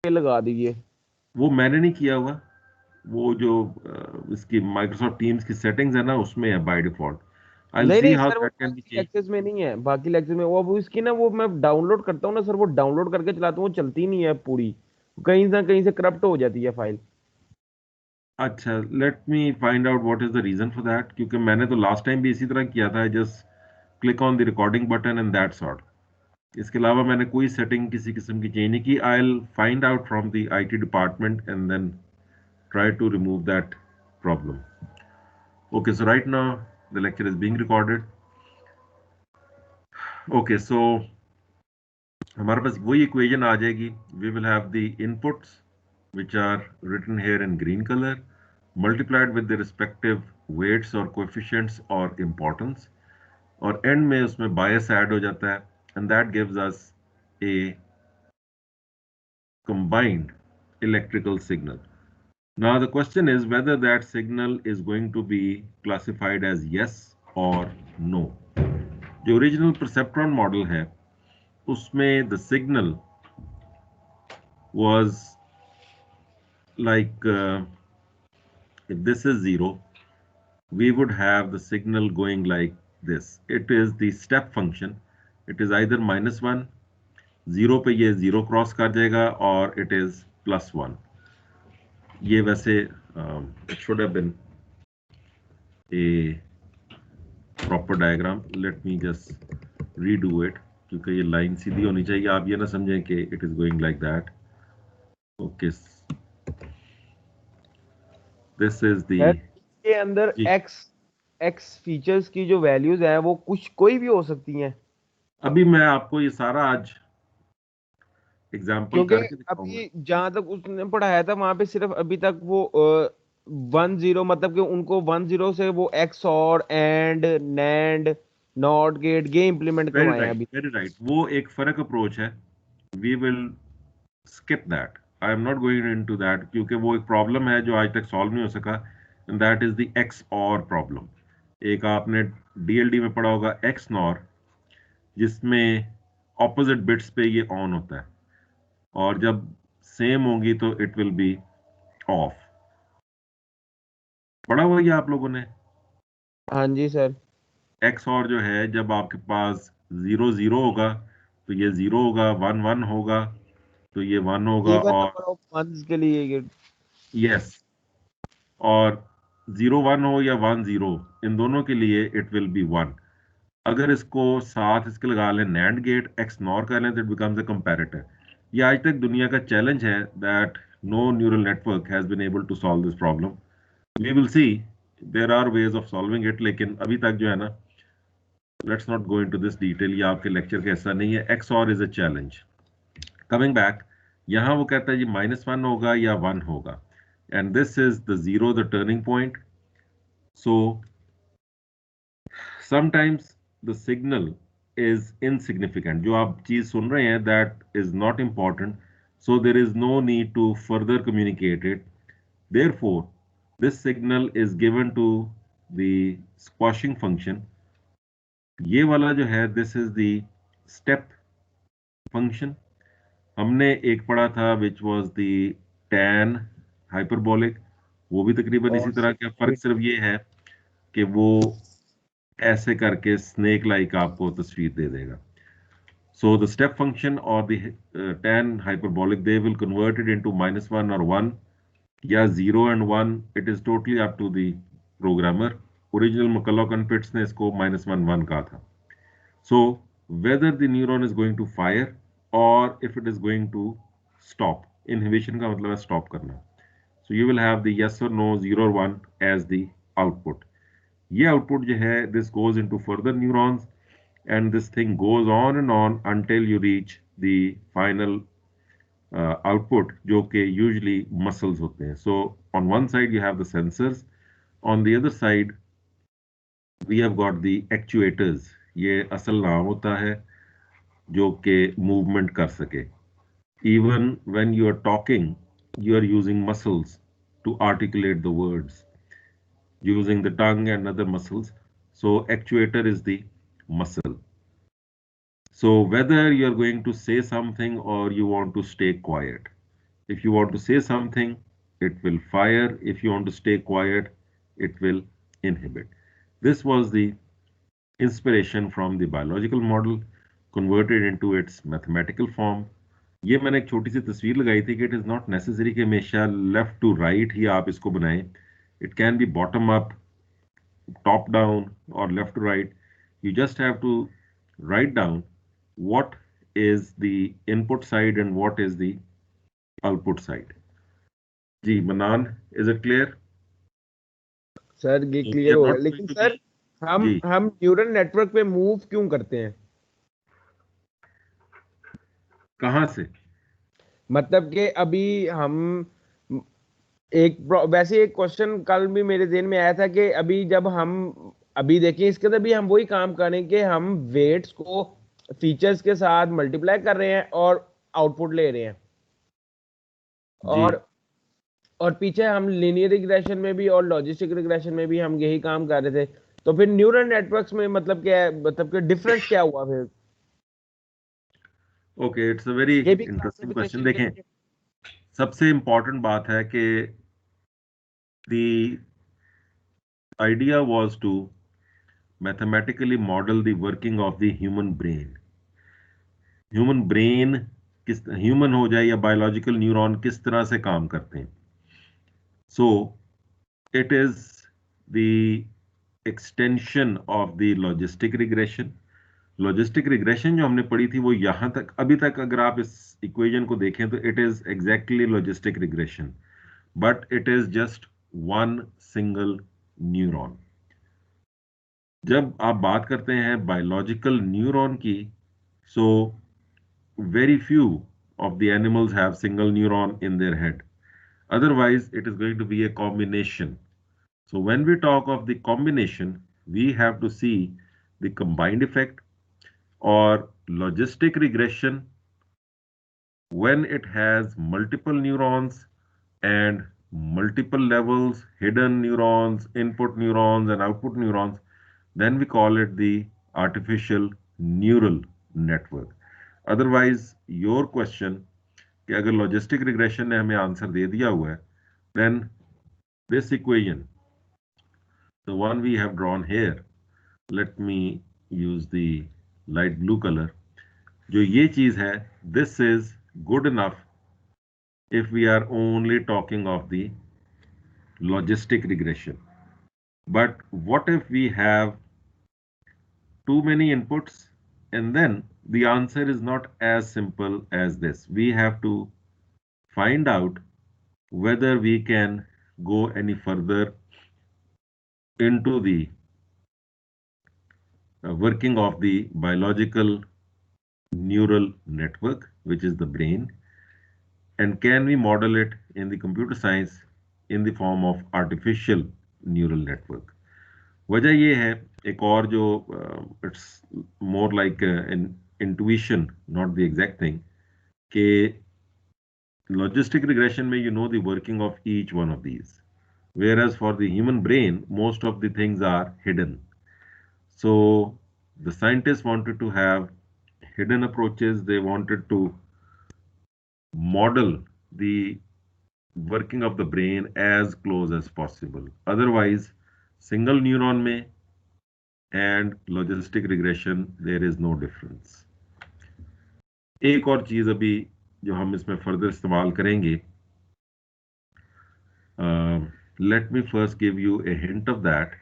पे लगा दीजिए। वो मैंने नहीं किया हुआ, वो जो इसकी माइक्रोसॉफ्ट टीम्स की सेटिंग्स है ना, उसमें है बाय डिफॉल्ट। आई विल नहीं सी नहीं हाउ सर, वो दैट कैन बी बाकी चेंज। लेक्चर्स में नहीं है, बाकी लेक्चर में वो, अब उसकी ना, वो मैं डाउनलोड करता हूँ ना सर, वो डाउनलोड करके चलाता हूँ, वो चलती नहीं है पूरी, कहीं ना कहीं से करप्ट हो जाती है फाइल। अच्छा, let me find out what is the reason for that, क्योंकि मैंने तो लास्ट टाइम भी इसी तरह किया था, just click on the recording button and that's all. इसके अलावा मैंने कोई सेटिंग किसी किस्म की चेंज नहीं की। I will find out from the IT department and then try to remove that problem. Okay, so right now the lecture is being recorded. Okay, so हमारे पास वही इक्वेशन आ जाएगी। We will have the inputs which are written here in green color, multiplied with the respective weights or coefficients or importance, और end में उसमें bias add हो जाता है, and that gives us a combined electrical signal. Now the question is whether that signal is going to be classified as yes or no. जो original perceptron model है उसमें the signal was like if this is 0, we would have the signal going like this. It is the step function. It is either -1, 0 पे ये 0 cross कर जाएगा, और it is +1. ये वैसे it should have been a proper diagram. Let me just redo it, क्योंकि ये line सीधी होनी चाहिए, आप ये ना समझें कि it is going like that. Okay, this is है the इसके अंदर जी। एक्स एक्स फीचर्स की जो वैल्यूज हैं वो कुछ कोई भी हो सकती हैं, अभी मैं आपको ये सारा आज एग्जाम्पल क्योंकि करके दिखाऊंगा। अभी जहां तक उसने पढ़ाया था वहां पे सिर्फ अभी तक वो 10, मतलब कि उनको 10 से वो एक्स और एंड नैंड नॉट गेट ये इम्प्लीमेंट वेरी करवाए हैं राइट, अभी। वेरी राइट, वो एक फर्क अप्रोच है। We will skip that. I am not going into that, क्योंकि वो एक प्रॉब्लम है जो आज तक सॉल्व नहीं हो सका, and that is the XOR problem. एक आपने डीएलडी में पढ़ा होगा XNOR, जिसमें ऑपोजिट बिट्स पे ये ऑन होता है, और जब सेम होंगी तो इट विल बी ऑफ। पढ़ा हुआ ये आप लोगों ने? हाँ जी सर। XOR जो है, जब आपके पास 0 0 होगा तो ये 0 होगा, 1 1 होगा तो ये 1 होगा, इवन और नंबर ऑफ मंथ्स के लिए ये। यस, और 0 1 हो या 1 0, इन दोनों के लिए इट विल बी 1। अगर इसको साथ इसके लगा लें नैंड गेट एक्स नॉर कर लें तो इट बिकम्स अ कंपैरेटर। ये आज तक दुनिया का चैलेंज है, that no neural network has been able to solve this problem. We will see, there are ways of solving it, लेकिन अभी तक जो है ना, let's not go into this detail, ये आपके लेक्चर का हिस्सा नहीं है। XOR is a challenge. Coming back, यहाँ वो कहता है जी -1 होगा या 1 होगा, and this is the zero, the turning point. So sometimes the signal is insignificant, जो आप चीज सुन रहे हैं that is not important, so there is no need to further communicate it. Therefore this signal is given to the squashing function। ये वाला जो है, this is the step function. हमने एक पढ़ा था which was the tan hyperbolic, वो भी तकरीबन इसी और तरह का, फर्क सिर्फ ये है कि वो ऐसे करके स्नेक लाइक आपको तस्वीर दे देगा। So the step function or the tan hyperbolic, they will convert it into -1 or 1, या 0 and 1, it is totally up to the programmer। Original McCulloch and Pitts ने इसको -1 1 कहा था। So whether the neuron is going to fire or if it is going to stop, inhibition का मतलब है stop करना। So you will have the yes or no, 0 or 1 as the output। ये output जो है, this goes into further neurons, and this thing goes on and on until you reach the final output, जो कि usually muscles होते हैं। So on one side you have the sensors, on the other side we have got the actuators। ये असल नाम होता है जो कि मूवमेंट कर सके। Even when you are talking, you are using muscles to articulate the words, using the tongue and other muscles. So actuator is the muscle. So whether you are going to say something or you want to stay quiet, If you want to say something, it will fire. If you want to stay quiet, it will inhibit. This was the inspiration from the biological model converted into its mathematical form. ये मैंने एक छोटी सी तस्वीर लगाई थी कि it is not necessary कि हमेशा लेफ्ट टू राइट ही आप इसको बनाएं. It can be bottom up, top down, or left to right. You just have to write down what is the input side and what is the output side. जी मनान, is it clear? Sir ये So we clear are हो गया, not लेकिन going to sir जी हम neural network पे move क्यों करते हैं? कहाँ से? मतलब कि अभी हम वैसे एक क्वेश्चन कल भी मेरे ذहन में आया था कि अभी जब हम अभी देखें इसके अंदर भी हम वही काम करें कि हम वेट्स को फीचर्स के साथ मल्टीप्लाई कर रहे हैं और आउटपुट ले रहे हैं, जी और पीछे हम लीनियर रिग्रेशन में भी और लॉजिस्टिक रिग्रेशन में भी हम यही काम कर रहे थे. तो फिर न्यूरल नेटवर्क्स में मतलब क्या है, मतलब कि डिफरेंस क्या हुआ फिर? ओके, इट्स अ वेरी ये भी इंटरेस्टिंग क्वेश्चन. क्लासिफिकेशन देखें, के सबसे इम्पोर्टेंट बात है कि the idea was to mathematically model the working of the human brain. Human brain किस ह्यूमन हो जाए या बायोलॉजिकल न्यूरॉन किस तरह से काम करते हैं. सो it is the extension of the logistic regression. Logistic regression जो हमने पढ़ी थी वो यहां तक अभी तक अगर आप इस इक्वेशन को देखें तो it is exactly logistic regression, but it is just one single neuron. जब आप बात करते हैं बायोलॉजिकल न्यूरॉन की, सो very few of the animals have single neuron in their head. Otherwise, it is going to be a combination. So when we talk of the combination, we have to see the combined effect or logistic regression when it has multiple neurons and multiple levels, hidden neurons, input neurons, and output neurons. Then we call it the artificial neural network. Otherwise your question कि अगर logistic regression ने हमें answer दे दिया हुआ है, then this equation the one we have drawn here, let me use the light blue colour, जो ये चीज है, this is good enough if we are only talking of the logistic regression. But what if we have too many inputs, and then the answer is not as simple as this. We have to find out whether we can go any further into the working of the biological neural network, which is the brain, and can we model it in the computer science in the form of artificial neural network. वजह ये है एक और जो it's more like an intuition, not the exact thing, कि logistic regression में you know the working of each one of these, whereas for the human brain most of the things are hidden. So the scientists wanted to have hidden approaches. They wanted to model the working of the brain as close as possible. Otherwise, single neuron में and logistic regression there is no difference. एक और चीज अभी जो हम इसमें further इस्तेमाल करेंगे, let me first give you a hint of that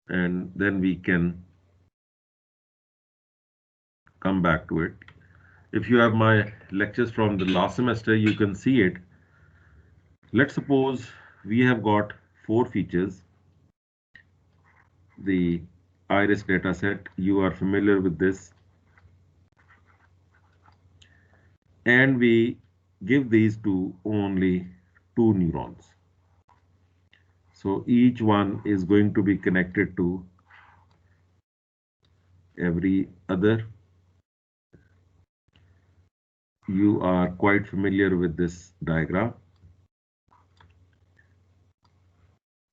and then we can come back to it. If you have my lectures from the last semester, you can see it. Let's suppose we have got 4 features. The iris data set, you are familiar with this, and we give these to only 2 neurons. So each one is going to be connected to every other. You are quite familiar with this diagram.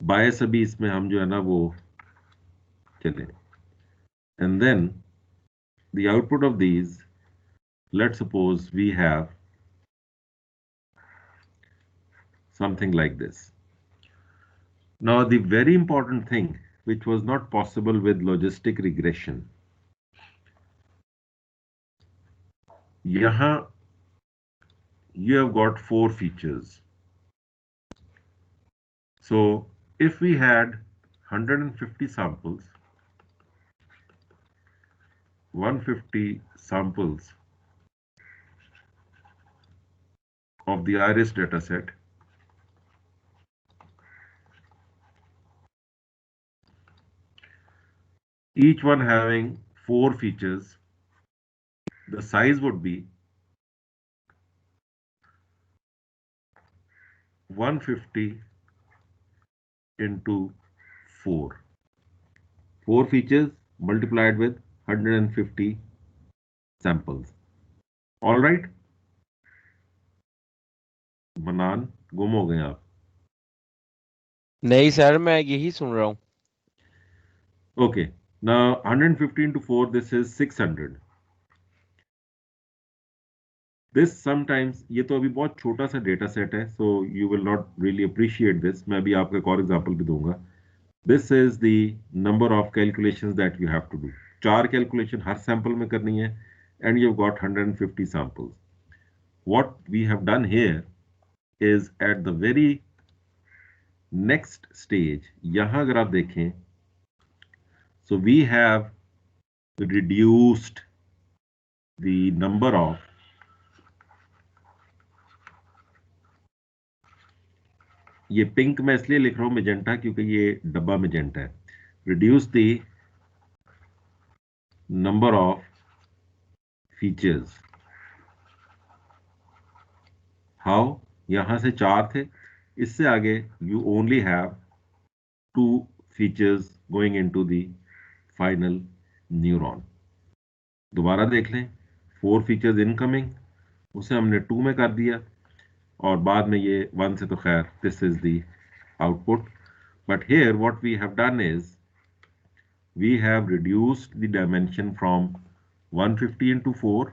Bias अभी इसमें हम जो है ना वो चले. And then the output of these, let's suppose we have something like this. Now the very important thing which was not possible with logistic regression, yahan you have got 4 features. So if we had 150 samples, 150 samples of the iris dataset, each one having 4 features, the size would be 150 into 4. 4 features multiplied with 150 samples. All right? बनान गुम हो गए आप. नहीं sir, मैं यही सुन रहा हूँ. Okay. Now 150 into 4, this is 600. This sometimes, ये तो अभी बहुत छोटा सा डेटा सेट है, so you will not really appreciate this. मैं अभी आपको एक और एग्जांपल भी दूंगा. This is the number of calculations that you have to do. 4 calculation her sample में करनी है, and you've got 150 samples. What we have done here is at the very next stage, यहाँ अगर आप देखें, so we have reduced the number of ये pink मैं इसलिए लिख रहा हूं मेजेंटा क्योंकि ये डब्बा मेजेंटा है. Reduce the number of features. How? यहां से 4 थे, इससे आगे you only have 2 features going into the final neuron. दोबारा देख लें, 4 फीचर्स इनकमिंग, उसे हमने 2 में कर दिया, और बाद में ये 1 से तो खैर this is the output. But here what we have done is we have reduced the dimension from 150 into 4,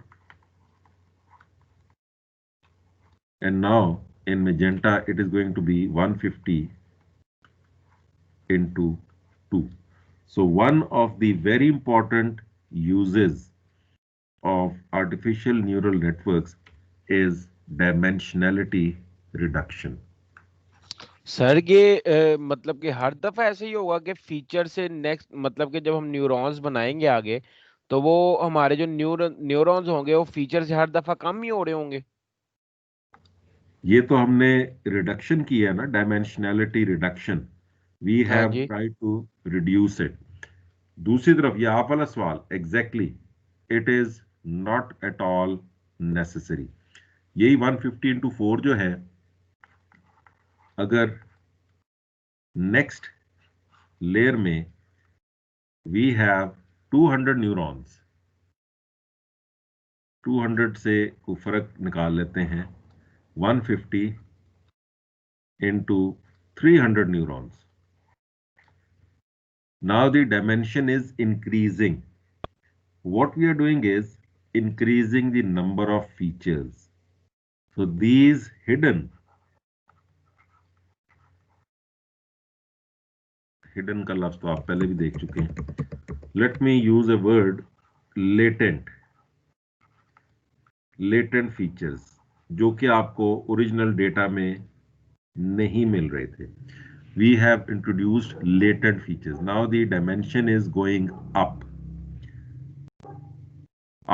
and now in magenta it is going to be 150 into 2. So one of the very important uses of artificial neural networks is dimensionality reduction. Sir ये मतलब कि हर दफा ऐसे ही होगा कि feature से next, मतलब कि जब हम न्यूरॉन्स बनाएंगे आगे, तो वो हमारे जो न्यूरॉन्स होंगे वो फीचर से हर दफा कम ही हो रहे होंगे. ये तो हमने रिडक्शन किया ना, डायमेंशनैलिटी रिडक्शन. वी हाँ हैव जी. Tried to reduce it. दूसरी तरफ ये आप वाला सवाल, exactly it is not at all necessary. यही 150 into 4 जो है, अगर नेक्स्ट लेयर में वी हैव 200 न्यूरॉन्स, 200 से कोई फर्क निकाल लेते हैं, 150 into 300 neurons. Now the dimension is increasing. What we are doing is increasing the number of features. So these hidden का लफ्ज तो आप पहले भी देख चुके हैं. Let me use a word, latent features, जो कि आपको ओरिजिनल डेटा में नहीं मिल रहे थे. We have introduced latent features. Now the dimension is going up.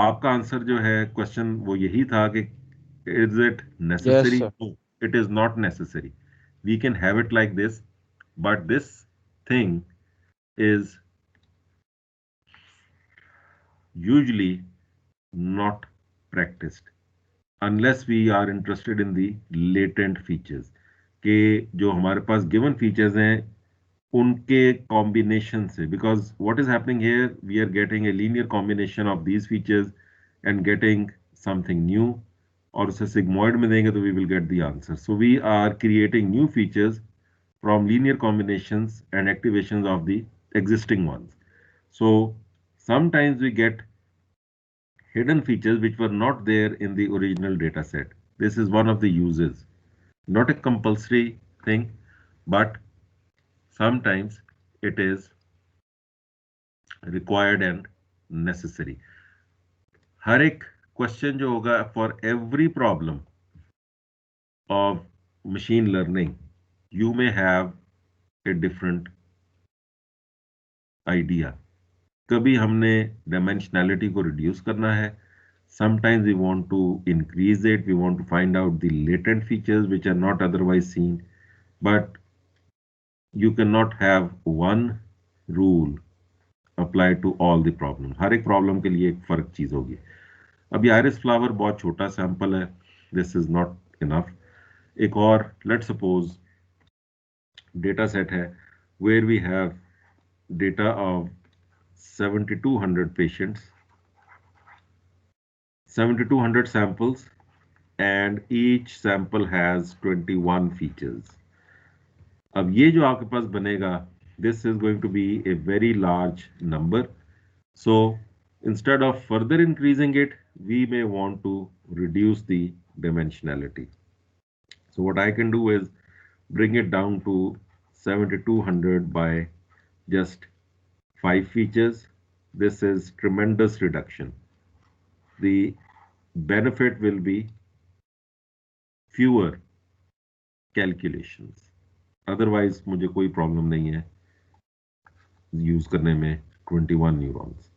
आपका आंसर जो है क्वेश्चन वो यही था कि is it necessary? Yes, sir. No, it is not necessary. We can have it like this, but this thing is usually not practiced unless we are interested in the latent features, कि जो हमारे पास given features हैं उनके combination से, because what is happening here, we are getting a linear combination of these features and getting something new, और उसे sigmoid में देंगे तो we will get the answer. So we are creating new features from linear combinations and activations of the existing ones. So sometimes we get hidden features which were not there in the original data set. This is one of the uses. Not a compulsory thing, but sometimes it is required and necessary. हर एक question जो होगा for every problem of machine learning, you may have a different idea. कभी हमने dimensionality को reduce करना है. Sometimes we want to increase it. We want to find out the latent features which are not otherwise seen. But you cannot have one rule applied to all the problems. हर एक problem के लिए एक फर्क चीज होगी. अभी iris flower बहुत छोटा सैंपल है. This is not enough. एक और लेट सपोज डेटा सेट है where we have data of 7200 patients, 7200 samples, and each sample has 21 features. अब ये जो आपके पास बनेगा, this is going to be a very large number. So instead of further increasing it, we may want to reduce the dimensionality. So what I can do is bring it down to 7200 by just 5 features. This is tremendous reduction. The benefit will be fewer calculations. Otherwise मुझे कोई problem नहीं है use करने में 21 neurons.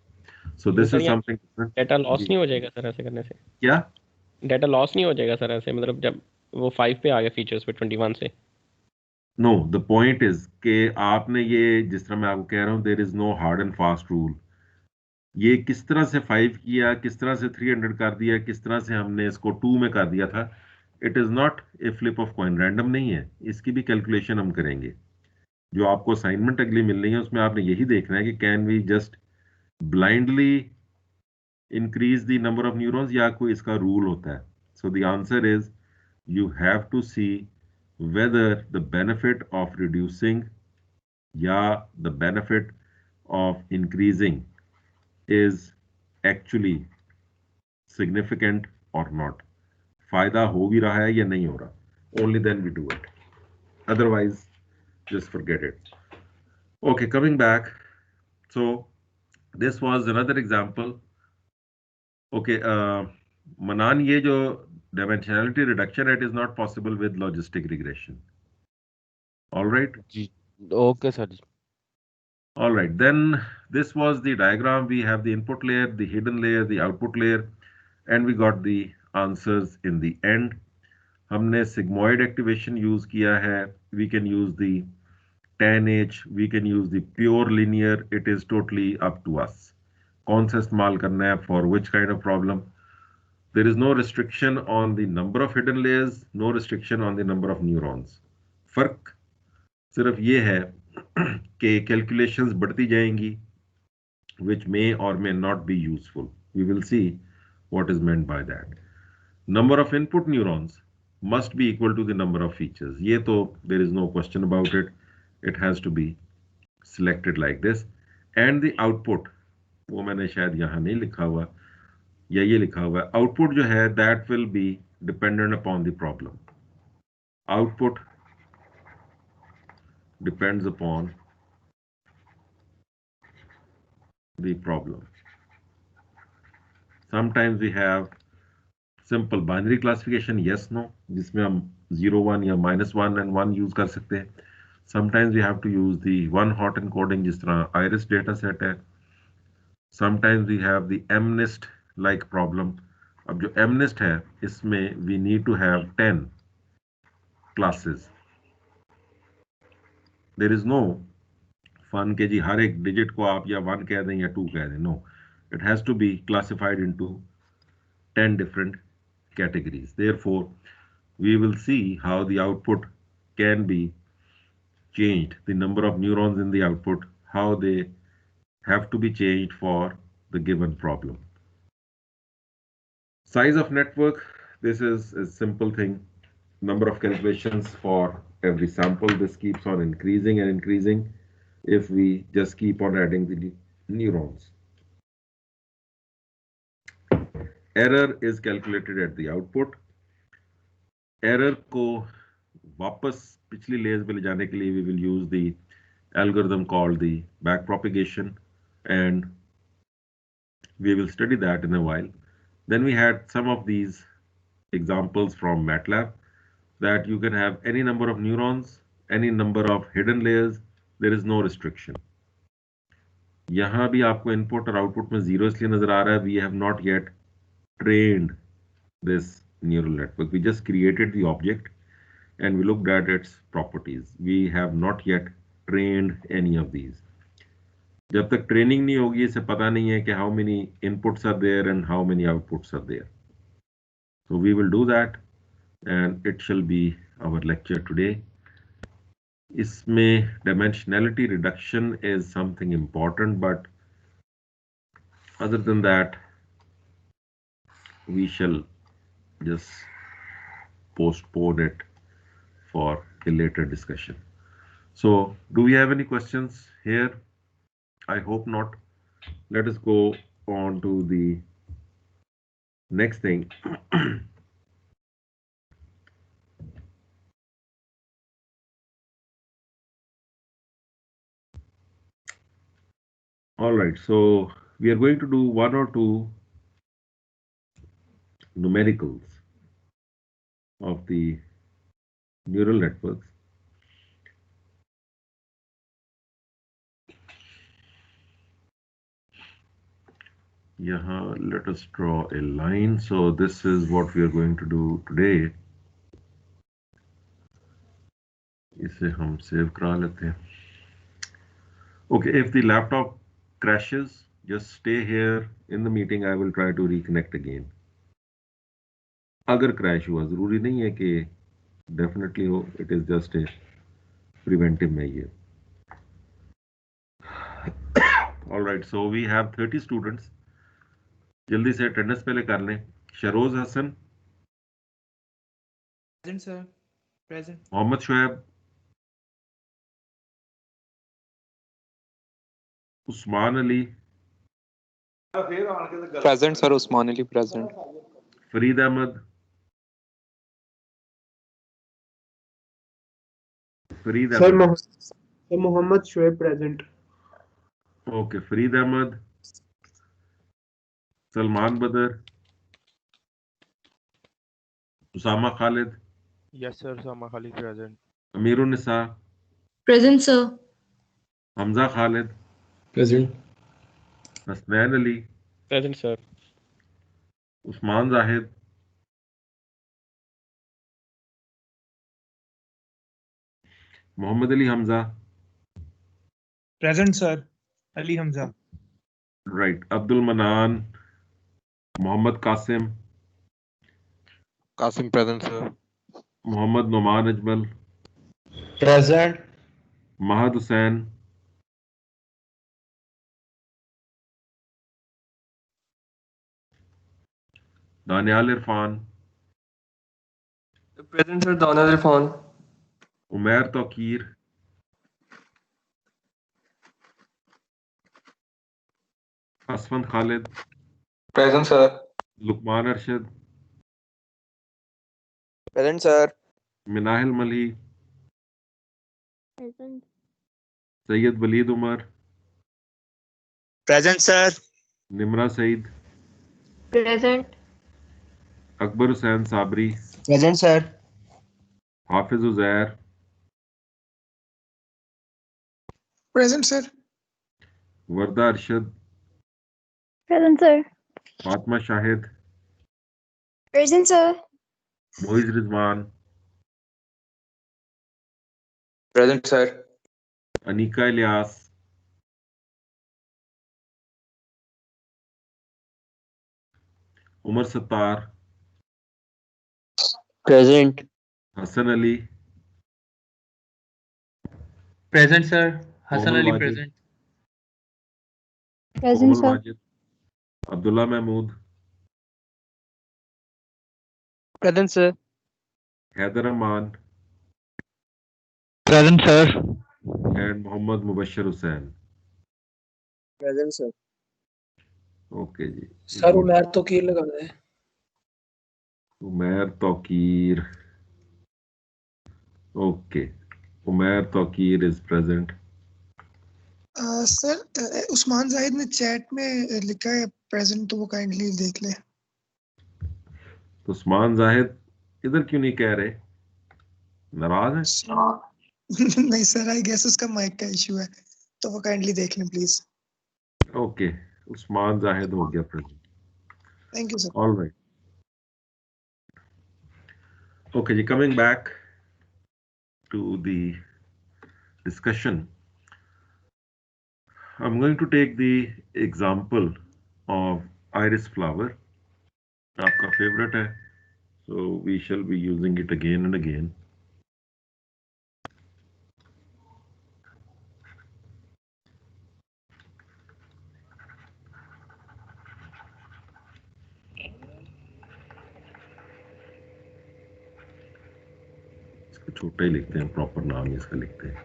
So this is something. Data loss नहीं हो जाएगा sir ऐसे करने से? क्या डेटा लॉस नहीं हो जाएगा सर ऐसे, मतलब जब वो 5 पे आ गया फीचर्स पे 21 से? नो, द पॉइंट इज कि आपने ये जिस तरह मैं आपको कह रहा हूँ, there is no hard and fast rule. ये किस तरह से 5 किया, किस तरह से 300 कर दिया, किस तरह से हमने इसको 2 में कर दिया था, it is not a flip of coin. Random नहीं है. इसकी भी कैलकुलेशन हम करेंगे. जो आपको असाइनमेंट अगली मिल रही है उसमें आपने यही देखना है कि can we just blindly increase the number of neurons या कोई इसका रूल होता है. So the answer is you have to see whether the benefit of reducing the benefit of increasing is actually significant or not. फायदा हो भी रहा है या नहीं हो रहा. Only then we do it. Otherwise, just forget it. Okay, coming back. So this was another example. Okay, Manan, ये जो dimensionality reduction, it is not possible with logistic regression. All right. Okay, sir. All right, then this was the diagram. We have the input layer, the hidden layer, the output layer, and we got the answers in the end. हमने sigmoid activation use किया है. We can use the tan-H, we can use the pure linear. It is totally up to us. कौन सा इस्तेमाल करना है for which kind of problem. There is no restriction on the number of hidden layers, no restriction on the number of neurons. फर्क सिर्फ ये है कि calculations बढ़ती जाएंगी, which may or may not be useful. We will see what is meant by that. Number of input neurons must be equal to the number of features. ये तो there is no question about it. It has to be selected like this. And the output, वो मैंने शायद यहाँ नहीं लिखा हुआ या ये लिखा हुआ है. Output जो है that will be dependent upon the problem. Output depends upon the problem. Sometimes we have simple binary classification, yes, no, जिसमें हम 0, 1 या -1 and 1 use कर सकते हैं. Sometimes we have to use the one hot encoding, जिस तरह iris data set है. Sometimes we have the MNIST like problem. अब जो MNIST है इसमें we need to have 10 classes. There is no fun के जी हर एक digit को आप या 1 कह दें या 2 कह दें. No, it has to be classified into 10 different categories. Therefore, we will see how the output can be changed, the number of neurons in the output, how they have to be changed for the given problem. Size of network, this is a simple thing. Number of calculations for every sample, this keeps on increasing and increasing if we just keep on adding the neurons. Error is calculated at the output. Error को वापस पिछली layers पे ले जाने के लिए we will use the algorithm called the back propagation, and we will study that in a while. Then we had some of these examples from MATLAB that you can have any number of neurons, any number of hidden layers, there is no restriction. यहाँ भी आपको input और output में zero इसलिए नजर आ रहा है, we have not yet trained this neural network. We just created the object and we looked at its properties. We have not yet trained any of these. जब तक ट्रेनिंग नहीं होगी इसे पता नहीं है कि how many inputs are there and how many outputs are there. So we will do that and it shall be our lecture today. इसमें dimensionality reduction is something important, but other than that we shall just postpone it for a later discussion. So do we have any questions here? I hope not. Let us go on to the next thing. All right, so we are going to do one or two numericals of the neural networks. Let us draw a line. So this is what we are going to do today. इसे हम save करा लेते हैं. Okay, if the laptop crashes, just stay here in the meeting. I will try to reconnect again. अगर crash हुआ, जरूरी नहीं है कि डेफिनेटली हो, it is just a preventive measure. Alright, so we have 30 students. जल्दी से अटेंडेंस पहले कर लें. Sharoz Hasan, present sir. Present. Mohammad Shoaib, Usman Ali, present sir. Usman Ali present. Farid Ahmed, sir Mohammad Shoaib present. Okay, Farid Ahmed, Salman Badar, Usama Khalid. Yes sir. Usama Khalid present. Ameerun Nisa, present sir. Hamza Khalid, present. Hasnain Ali, present sir. Usman Zahid, Mohammad Ali Hamza. Present sir. Ali Hamza. Right. Abdul Manan, Mohammad Qasim, Qasim present sir. Mohammad Numan Ajmal, present. Mahad Hussain, Daniyal Irfan, present sir. Daniyal Irfan. Umair Tauqeer, Asfand Khalid, present sir. Luqman Arshad, present sir. Minahil Mali, present. Syed Waleed Umar, present sir. Nimra Saeed, present. Akbar Hussain Sabri, present sir. Hafiz Uzair, present sir. Warda Arshad, present sir. Fatima Shahid, present sir. Moiz Rizwan, present sir. Anika Ilyas, Umar Sattar, present. Hasan Ali, present sir. Hasan Komal Ali Wajid, present. Present Komal sir. Wajid, Abdullah Mahmood, present sir. Haider Aman, present sir. And Mohammad Mubashar Hussain. Present sir. Okay जी. Sir Umair Tauqeer लगाना है. Umair Tauqeer, Okay. Umair Tawqir is present. Sir Usman Zahid ने chat में लिखा है present, तो वो kindly देख ले। तो उस्मान जाहिद इधर क्यों नहीं कह रहे? नाराज है? नहीं सर, आई गेस उसका माइक का इशू है, तो वो काइंडली देख लें प्लीज। ओके, उस्मान जाहिद हो गया present. Thank you sir. All right. Okay जी, coming back to the discussion, I'm going to take the example of iris flower. आपका favorite है, so we shall be using it again and again. इसको छोटा ही लिखते हैं, proper नाम ही इसका लिखते हैं,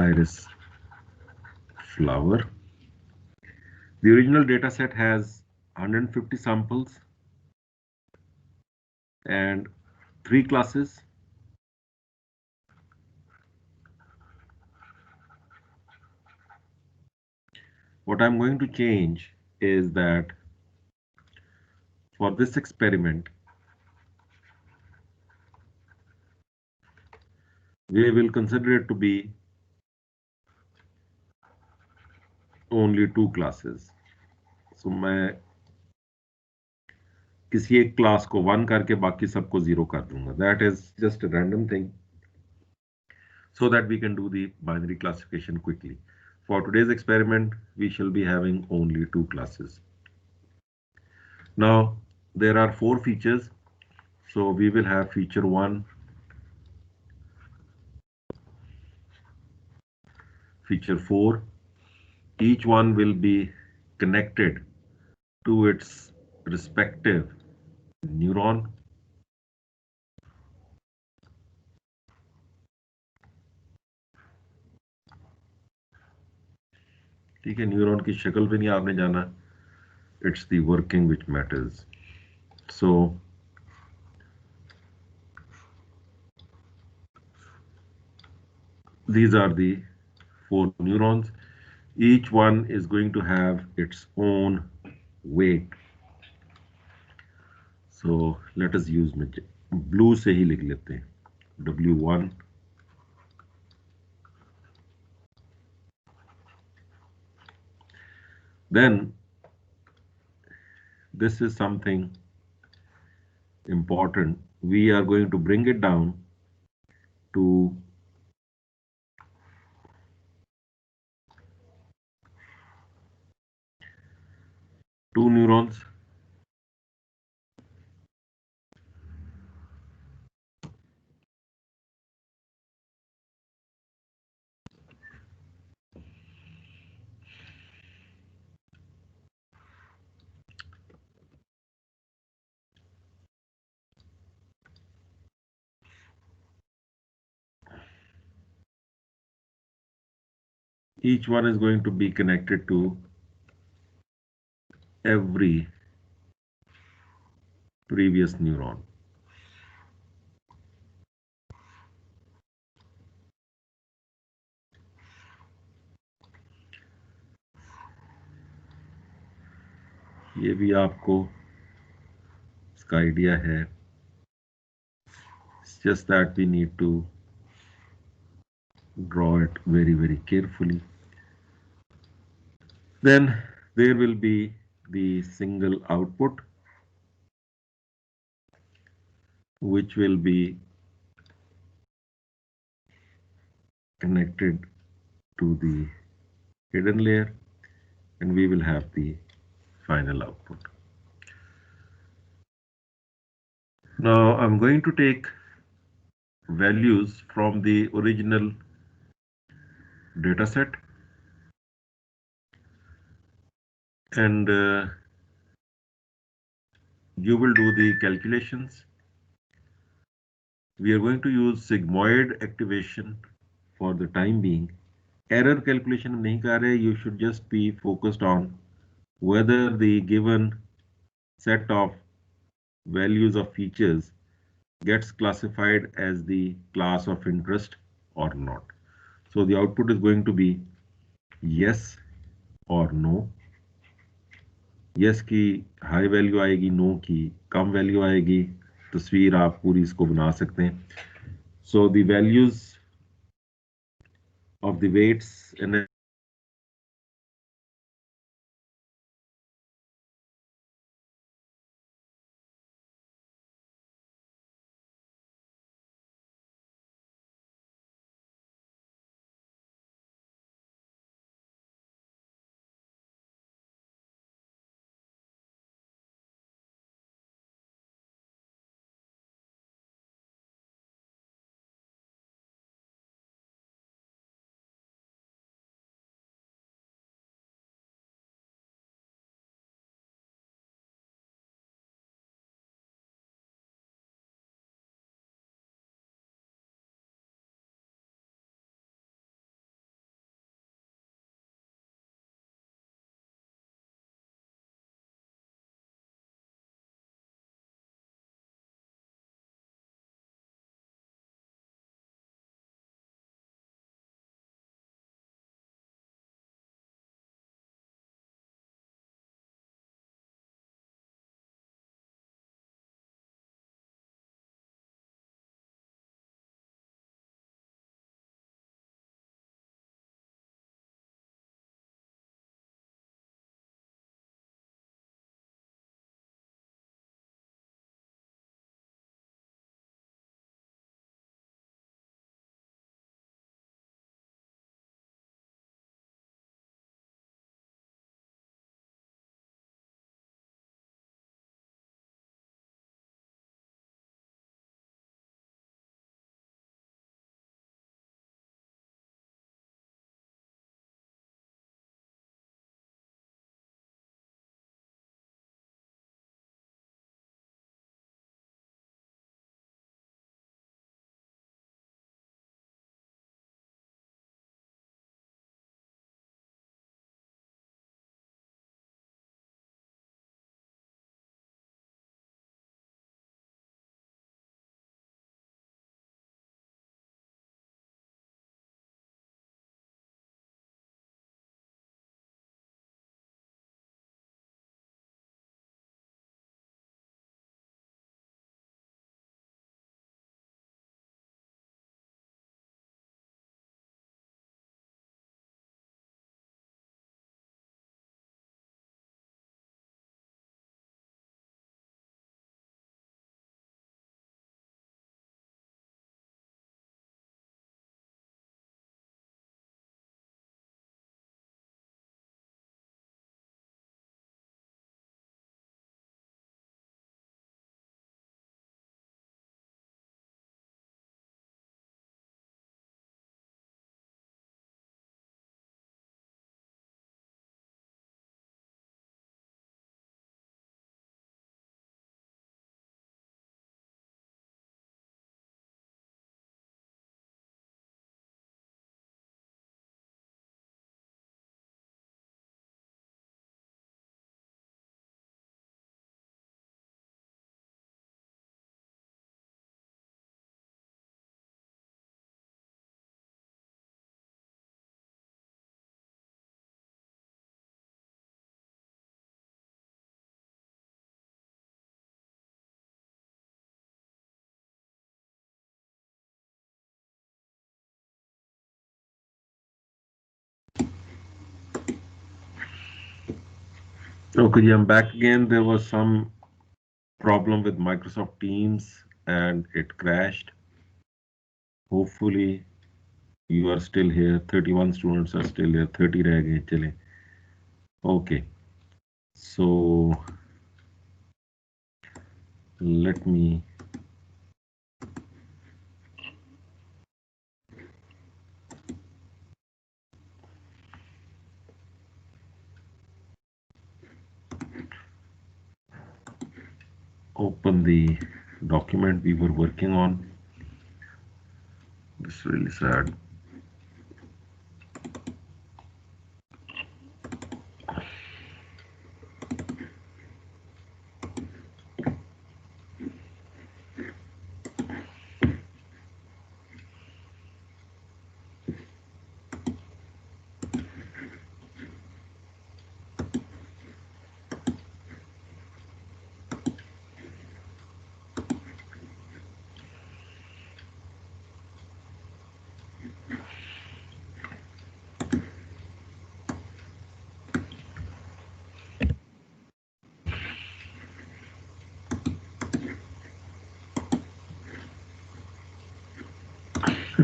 iris flower. The original data set has 150 samples and 3 classes. What I'm going to change is that for this experiment, we will consider it to be only 2 classes. So मैं किसी एक क्लास को 1 करके बाकी सबको 0 कर दूंगा. That is just a random thing so that we can do the binary classification quickly. For today's experiment, we shall be having only 2 classes. Now, there are 4 features. So we will have feature 1, feature 4. Each one will be connected to its respective neuron. ठीक है, neuron की शक्ल भी नहीं आपने जाना, it's the working which matters. So these are the 4 neurons. Each one is going to have its own weight. So let us use blue से ही लिख लेते हैं, W1, then this is something important. We are going to bring it down to two neurons. Each one is going to be connected to every previous neuron. ये भी आपको इसका idea है. It's just that we need to draw it very, very carefully. Then there will be the single output, which will be connected to the hidden layer, and we will have the final output. Now I'm going to take values from the original data set, and you will do the calculations. We are going to use sigmoid activation for the time being. Error calculation nahi kar rahe, you should just be focused on whether the given set of values of features gets classified as the class of interest or not. So the output is going to be yes or no. Yes की high value आएगी, no की कम value आएगी. तस्वीर आप पूरी इसको बना सकते हैं. So the values of the weights and okay, I'm back again. There was some problem with Microsoft Teams and it crashed. Hopefully you are still here. 31 students are still here. 30 रह गए चले. Okay, so let me open the document we were working on. This is really sad.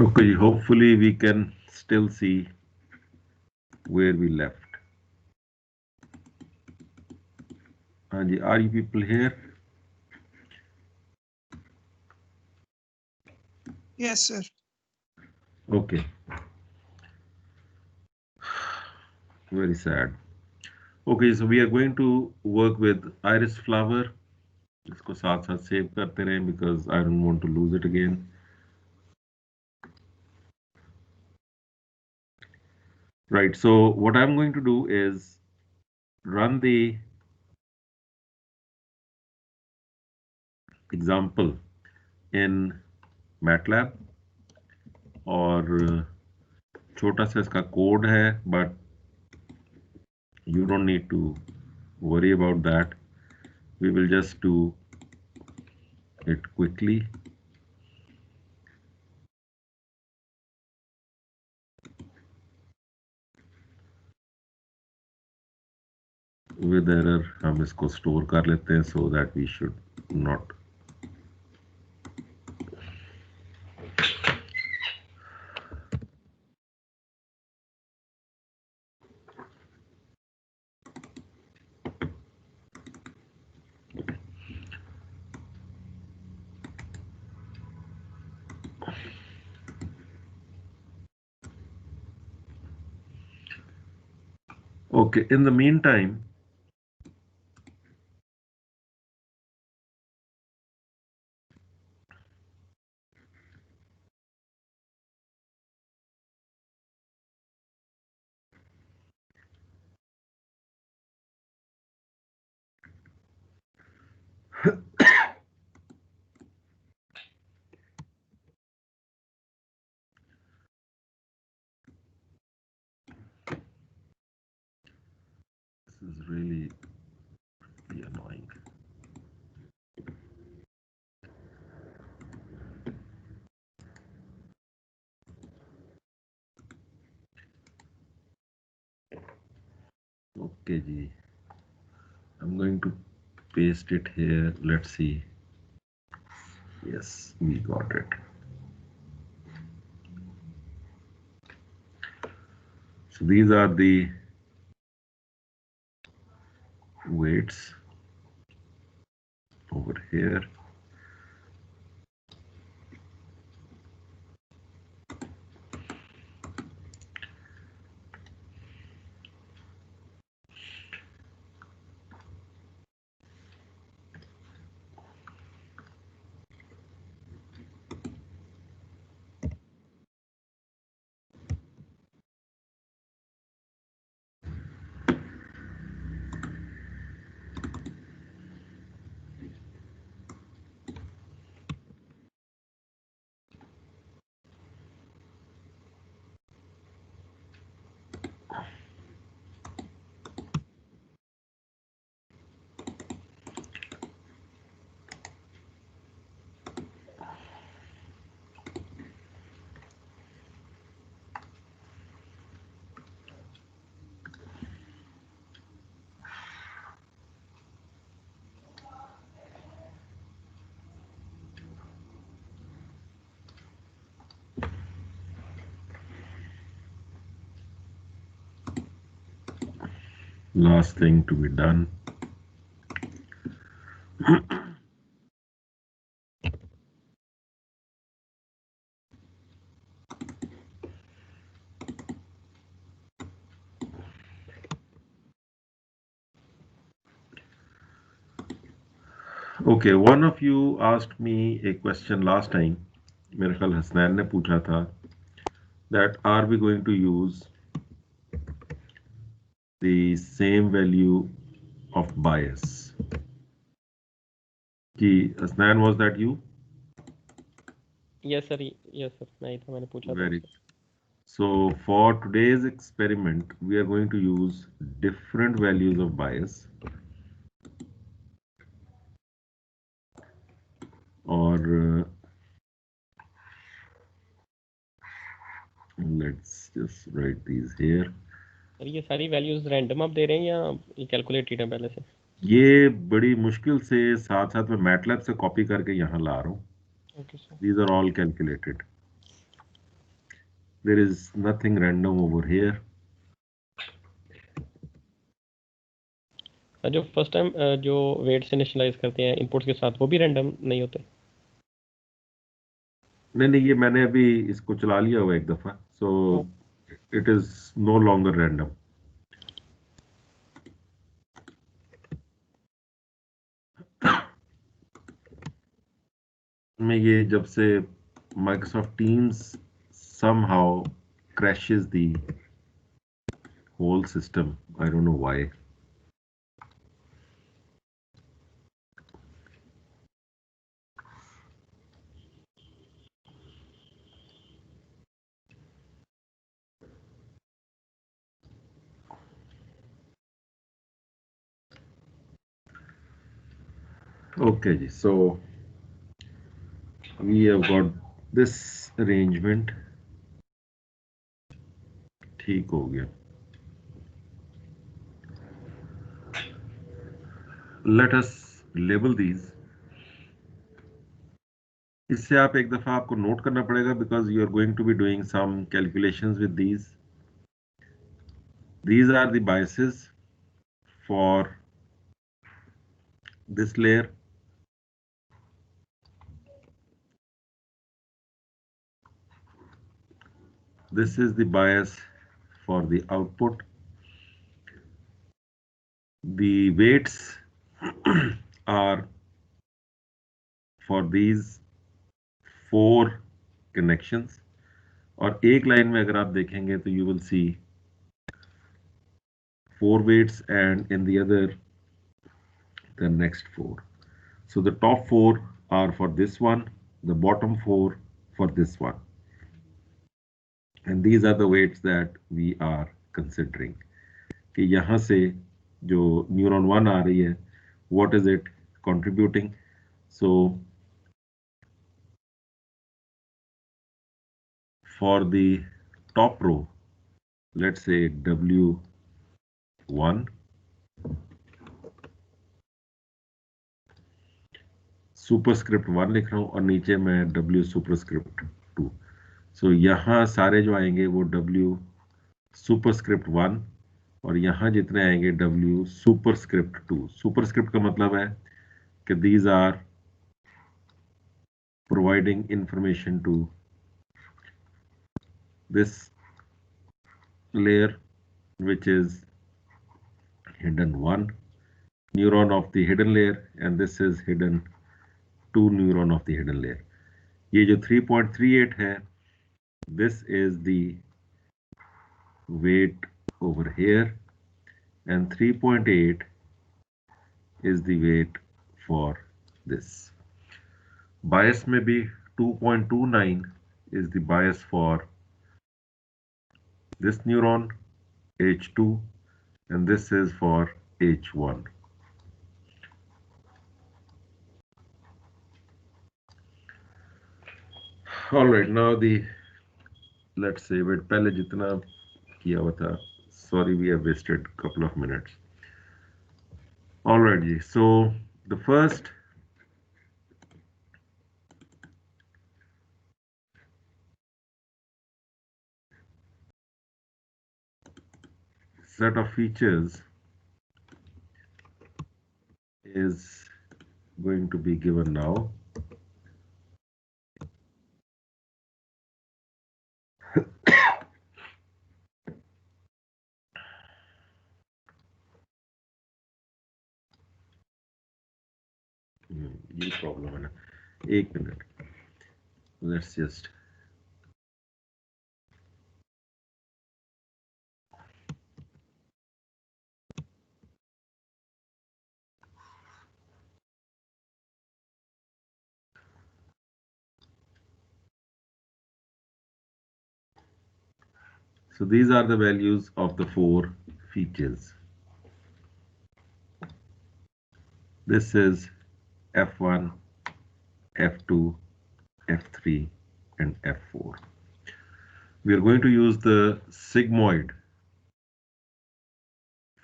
Okay, hopefully we can still see where we left. Anji, are you people here? Yes, sir. Okay. Very sad. Okay, so we are going to work with iris flower. इसको साथ साथ save करते रहें because I don't want to lose it again. Right, so what I'm going to do is run the example in MATLAB और छोटा सा इसका code है but you don't need to worry about that. We will just do it quickly. With error हम इसको store कर लेते हैं so that we should not. Okay, in the meantime, this is really annoying. Okay, ji. I'm going to paste it here. Let's see. Yes, we got it. So these are the weights over here. Last thing to be done. Okay, one of you asked me a question last time. मेरे ख्याल हसनैन ने पूछा था that are we going to use the same value of bias? Ji Hasnain, was that you? Yes sir, yes sir, मैं ही था, मैंने पूछा था. Very good. So for today's experiment, we are going to use different values of bias. Or let's just write these here. Sir ये सारी values random आप दे रहे हैं या ये कैलकुलेटेड है पहले से? ये बड़ी मुश्किल से साथ साथ मैं MATLAB से कॉपी करके यहाँ ला रहा हूँ. Okay sir. These are all calculated. There is nothing random over here. जो फर्स्ट टाइम जो वेट्स इनिशियलाइज करते हैं इनपुट्स के साथ, वो भी रैंडम नहीं होते? नहीं, ये मैंने अभी इसको चला लिया हुआ एक दफा, so it is no longer random. में ये जब से Microsoft Teams somehow crashes the whole system, I don't know why. Okay, so we have got this arrangement. ठीक हो गया. Let us label these. इससे आप एक दफा आपको नोट करना पड़ेगा because you are going to be doing some calculations with these. These are the biases for this layer. This is the bias for the output. The weights are for these 4 connections. और एक line में अगर आप देखेंगे तो you will see 4 weights and in the other the next 4. So the top 4 are for this one, the bottom 4 for this one. And these are the weights that we are considering. कि यहाँ से जो neuron 1 आ रही है, what is it contributing? So for the top row, let's say W1, superscript 1 लिख रहा हूं और नीचे मैं W सुपरस्क्रिप्ट 2. सो यहाँ सारे जो आएंगे वो W सुपरस्क्रिप्ट 1 और यहाँ जितने आएंगे W सुपरस्क्रिप्ट 2. सुपरस्क्रिप्ट का मतलब है कि these are providing information to this layer which is hidden 1 neuron of the hidden layer and this is hidden 2 neuron of the hidden layer. ये जो 3.38 है, this is the weight over here and 3.8 is the weight for this. Bias में भी 2.29 is the bias for this neuron H2 and this is for H1. All right, now let's say wait, पहले जितना किया हुआ था, sorry we have wasted a couple of minutes. All right, so the first set of features is going to be given now. ये problem है ना, एक minute, let's just so these are the values of the 4 features. This is F1, F2, F3 and F4. We are going to use the sigmoid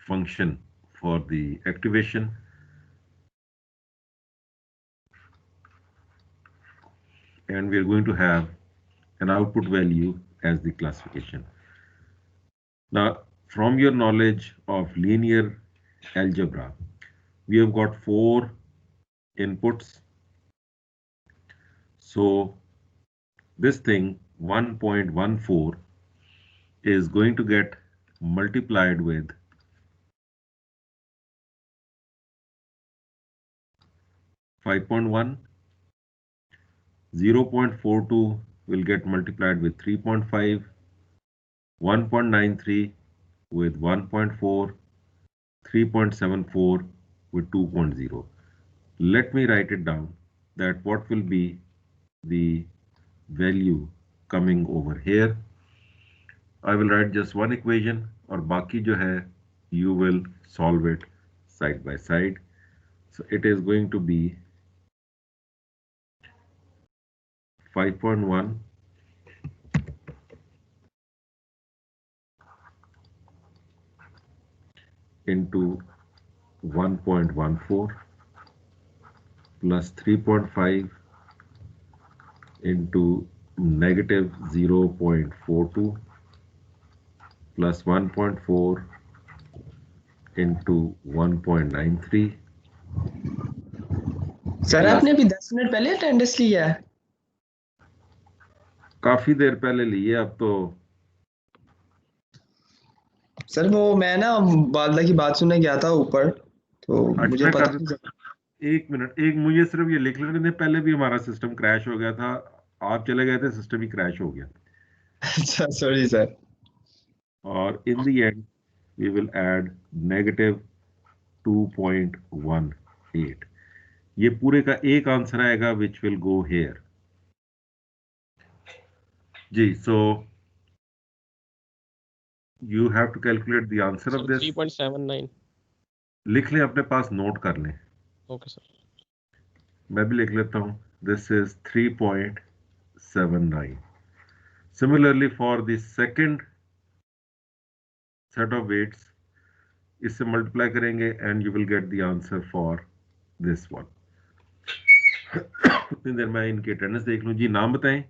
function for the activation. And we are going to have an output value as the classification. Now, from your knowledge of linear algebra, we have got 4 inputs. So this thing 1.14 is going to get multiplied with 5.1, 0.42 will get multiplied with 3.5, 1.93 with 1.4, 3.74 with 2.0. Let me write it down that what will be the value coming over here. I will write just one equation और बाकी जो है you will solve it side by side. So it is going to be 5.1 into 1.14 plus 3.5 into negative 0.42 plus 1.4 into 1.93. Sir आपने अभी 10 minute पहले attendance लिया है? काफी देर पहले लिए, अब तो सर वो मैं ना बादला की बात सुनने गया था ऊपर, तो मुझे पता नहीं चला। एक मिनट, एक मुझे सिर्फ ये लिख लेने दें, पहले भी हमारा सिस्टम क्रैश हो गया था, आप चले गए थे, सिस्टम ही क्रैश हो गया। अच्छा सॉरी सर। और in the end we will add negative 2.18। ये पूरे का एक आंसर आएगा विच विल गो हेयर जी। So you have to calculate the answer of this. 3.79 लिख लें, अपने पास नोट कर लें। ओके सर, मैं भी लिख लेता हूं। This is 3.79। Similarly for the second set of weights, इससे मल्टीप्लाई करेंगे and you will get the answer for this one. इतनी देर मैं इनके अटेंडेंस देख लूं। जी नाम बताएं।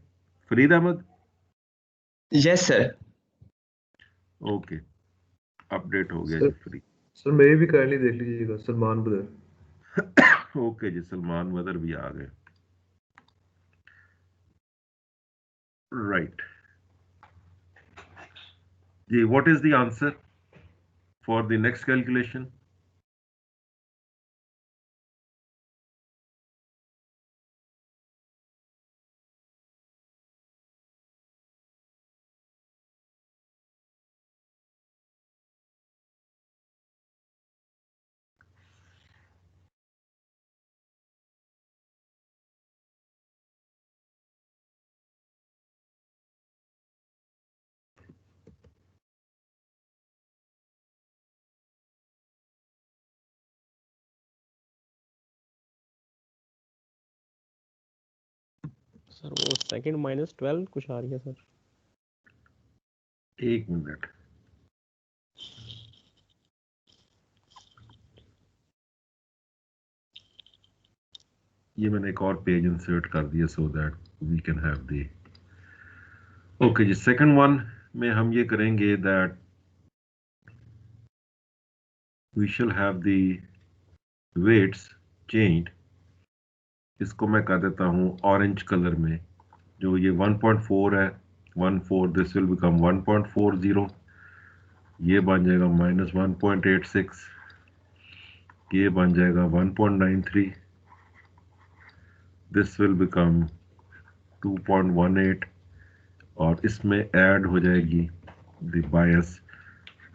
Farid Ahmed. Yes sir. Okay, update हो गया जी फ्री। सर मेरी भी काइंडली देख लीजिएगा। सलमान बदर। ओके जी, सलमान बदर भी आ गए। राइट जी, what is the answer for the next calculation? Sir वो सेकंड -12 कुछ आ रही है सर। एक मिनट, ये मैंने एक और पेज इंसर्ट कर दिया so that we can have the. Okay जी, सेकंड वन में हम ये करेंगे that we shall have the weights changed. इसको मैं कर देता हूँ ऑरेंज कलर में। जो ये 1.4 है, 1.4, दिस विल बिकम 1.40। ये बन जाएगा -1.86। ये बन जाएगा 1.93। दिस विल बिकम 2.18 और इसमें ऐड हो जाएगी द बायस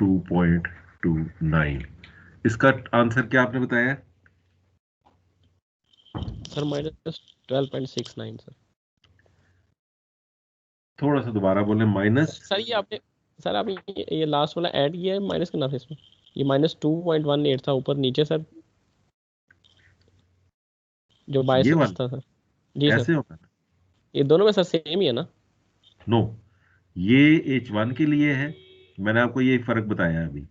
2.29। इसका आंसर क्या आपने बताया सर -12.69 सर। थोड़ा सा दोबारा बोले। माइनस सर ये आपने सर आप ये लास्ट वाला ऐड किया है, माइनस करना था इसमें। ये -2.18 था ऊपर नीचे सर, जो 22 था सर। जी ऐसे सर, होगा? ये दोनों में सर सेम ही है ना? नो, ये H1 के लिए है, मैंने आपको ये फर्क बताया है अभी।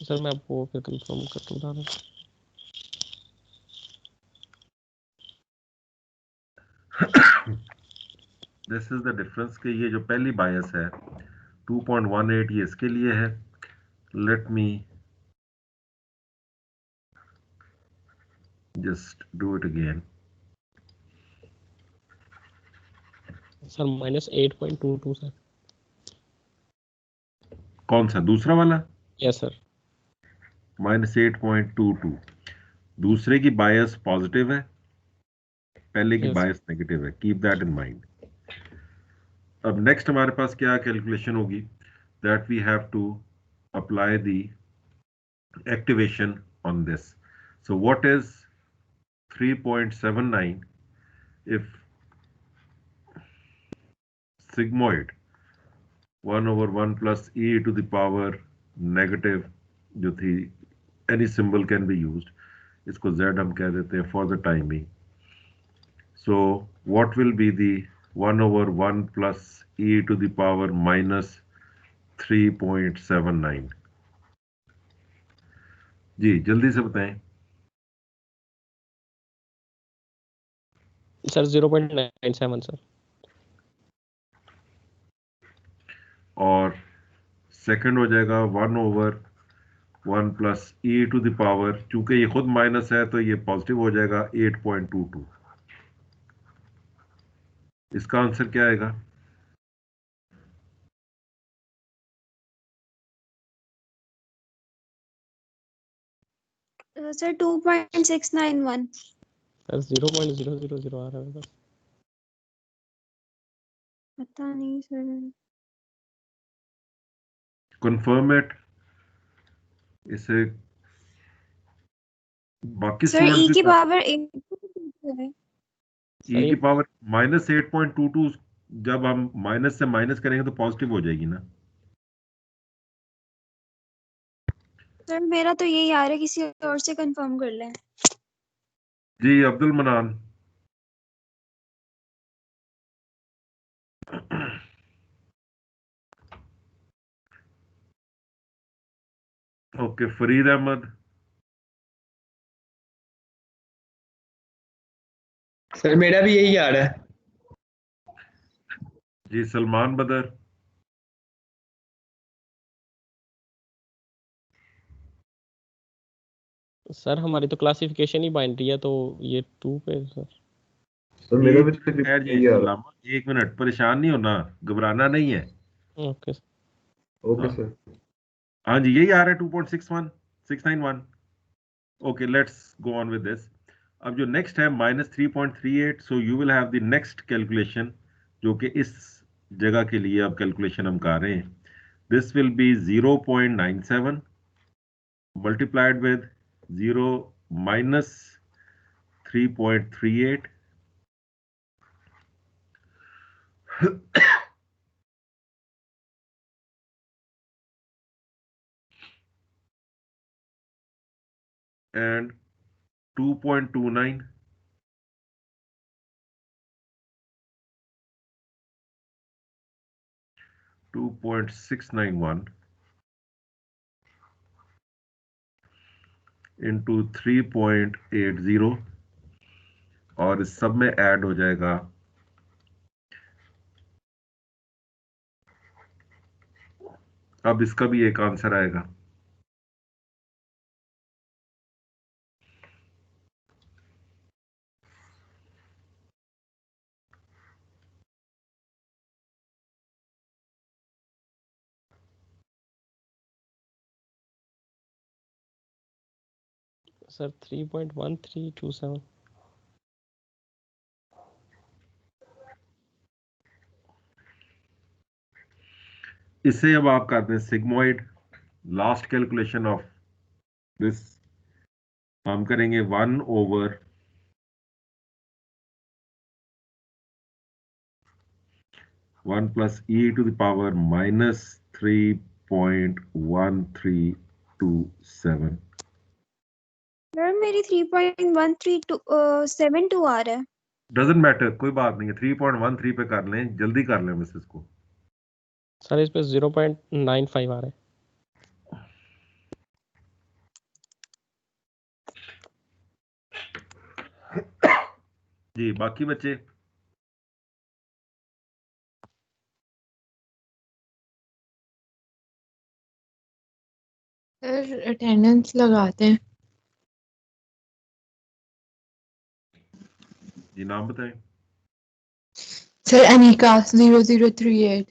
सर मैं आपको फिर कंफर्म करके बता दूं। दिस इज द डिफरेंस कि ये जो पहली बायस है 2.18 ये इसके लिए है. Let me just do it again. Sir -8.22 sir. कौन सा दूसरा वाला? Yes sir. -8.22. दूसरे की बायस पॉजिटिव है, पहले की Yes. बायस नेगेटिव है. Keep that in mind. अब नेक्स्ट हमारे पास क्या कैलकुलेशन होगी? That we have to apply the activation on this. So what is 3.79 if sigmoid 1/1 plus e to the power negative जो थी, any symbol can be used. इसको z हम कह देते हैं for the time being. So what will be the 1/1 plus e to the power minus 3.79? जी जल्दी से बताएं. Sir 0.97 sir. और सेकंड हो जाएगा 1/1 plus e to the power, चूंकि ये खुद माइनस है तो ये पॉजिटिव हो जाएगा 8.22. इसका आंसर क्या आएगा? सर 2.691. सर 0.000 आ रहा है बस. पता नहीं सर. Confirm it. इसे बाकी सर स्टूडेंट्स ई भी की कर. पावर 8 है. e की पावर -8.22 जब हम माइनस से माइनस करेंगे तो पॉजिटिव हो जाएगी ना. सर मेरा तो यही आ रहा है, किसी और से कंफर्म कर लें. जी अब्दुल मनान. ओके फरीद अहमद. सर मेरा भी यही आ रहा है. जी सलमान बदर. सर हमारी तो क्लासिफिकेशन ही बाइनरी है, तो ये 2 पे सर. सर मेरा भी खैर जी यही आ रहा अल्लामा, एक मिनट, परेशान नहीं होना, घबराना नहीं है. ओके है. Okay sir. हाँ जी यही आ रहा है 2.61 691. Okay let's go on with this. अब जो नेक्स्ट है -3.38. So you will have the next calculation जो कि इस जगह के लिए अब कैलकुलेशन हम कर रहे हैं. This will be 0.97 multiplied with 0 -3.38 and 2.29 2.691 into 3.80 और इस सब में ऐड हो जाएगा अब इसका भी एक आंसर आएगा. सर 3.1327. इसे अब आप करते हैं sigmoid. Last calculation of this हम करेंगे 1/1 plus e to the power -3.1327. Sir मेरी 3.1372 आ रहा है. डजंट मैटर, कोई बात नहीं है. 3.13 पे कर लें, जल्दी कर लें मिसेस को. सर इस पे 0.95 आ रहा है. जी बाकी बच्चे सर अटेंडेंस लगाते हैं। जी नाम बताएं। Sir Anika 0038।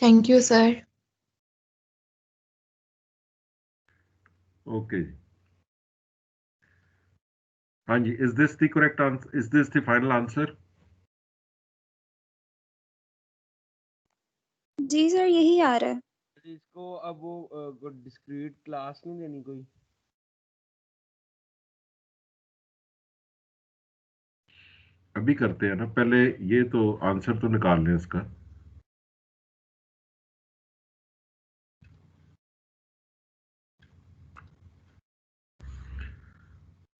Thank you sir. Okay जी, हाँ जी, is this the correct answer, is this the final answer? जी सर यही आ रहा है। इसको अब वो डिस्क्रीट क्लास नहीं देनी कोई? अभी करते हैं ना, पहले ये तो आंसर तो निकाल लें इसका।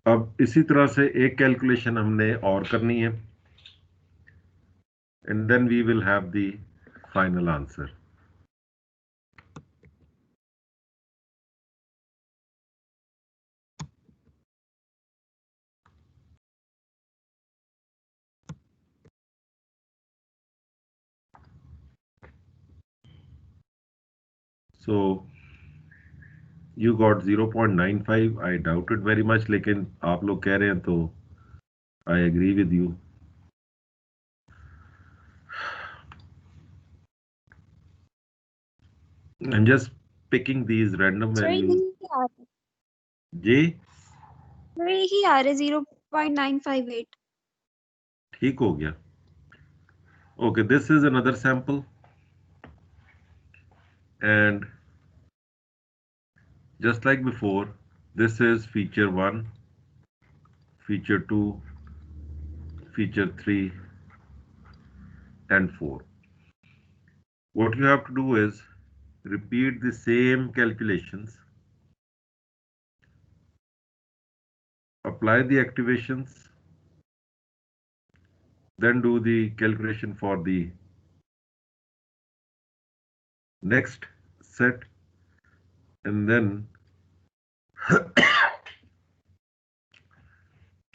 अब इसी तरह से एक कैलकुलेशन हमने और करनी है, and then we will have the final answer. So you got 0.95. I doubt it very much, लेकिन आप लोग कह रहे हैं तो I agree with you. I'm just picking these random sir values. यही आ रहा है। जी सर यही आ रहा है 0.958। ठीक हो गया। Okay, this is another sample, and just like before, this is feature 1, feature 2, feature 3, and 4. What you have to do is repeat the same calculations, apply the activations, then do the calculation for the next set, and then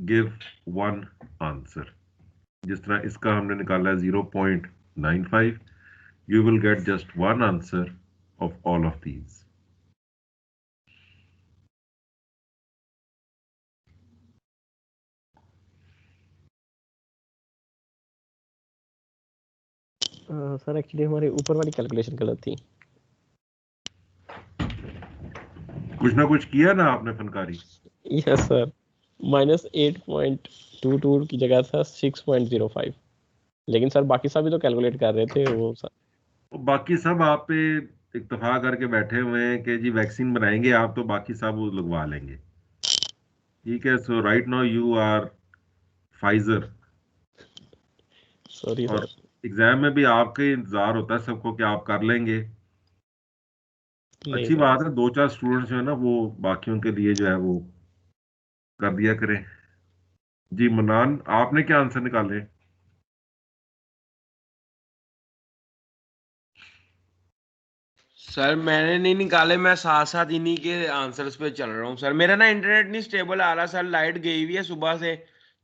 give one answer. जिस तरह इसका हमने निकाला है 0.95, you will get just one answer of all of these. Sir actually हमारी ऊपर वाली calculation गलत थी। कुछ ना कुछ किया ना आपने फनकारी? यस सर, -8.22 की जगह था 6.05, लेकिन सर बाकी सब भी तो कैलकुलेट कर रहे थे वो सर। बाकी सब आप पे इत्तेफाक करके बैठे हुए हैं कि जी वैक्सीन बनाएंगे आप, तो बाकी सब वो लगवा लेंगे। ठीक है, so right now you are Pfizer. Sorry और सर। एग्जाम में भी आपके इंतजार होता है सबको कि आप कर लेंगे। अच्छी बात है, 2-4 स्टूडेंट्स जो है ना वो बाकियों के लिए जो है वो कर दिया करें। जी मनान, आपने क्या आंसर निकाले? सर मैंने नहीं निकाले, मैं साथ साथ इन्हीं के आंसर्स पे चल रहा हूँ सर। मेरा ना इंटरनेट नहीं स्टेबल आ रहा सर, लाइट गई हुई है सुबह से,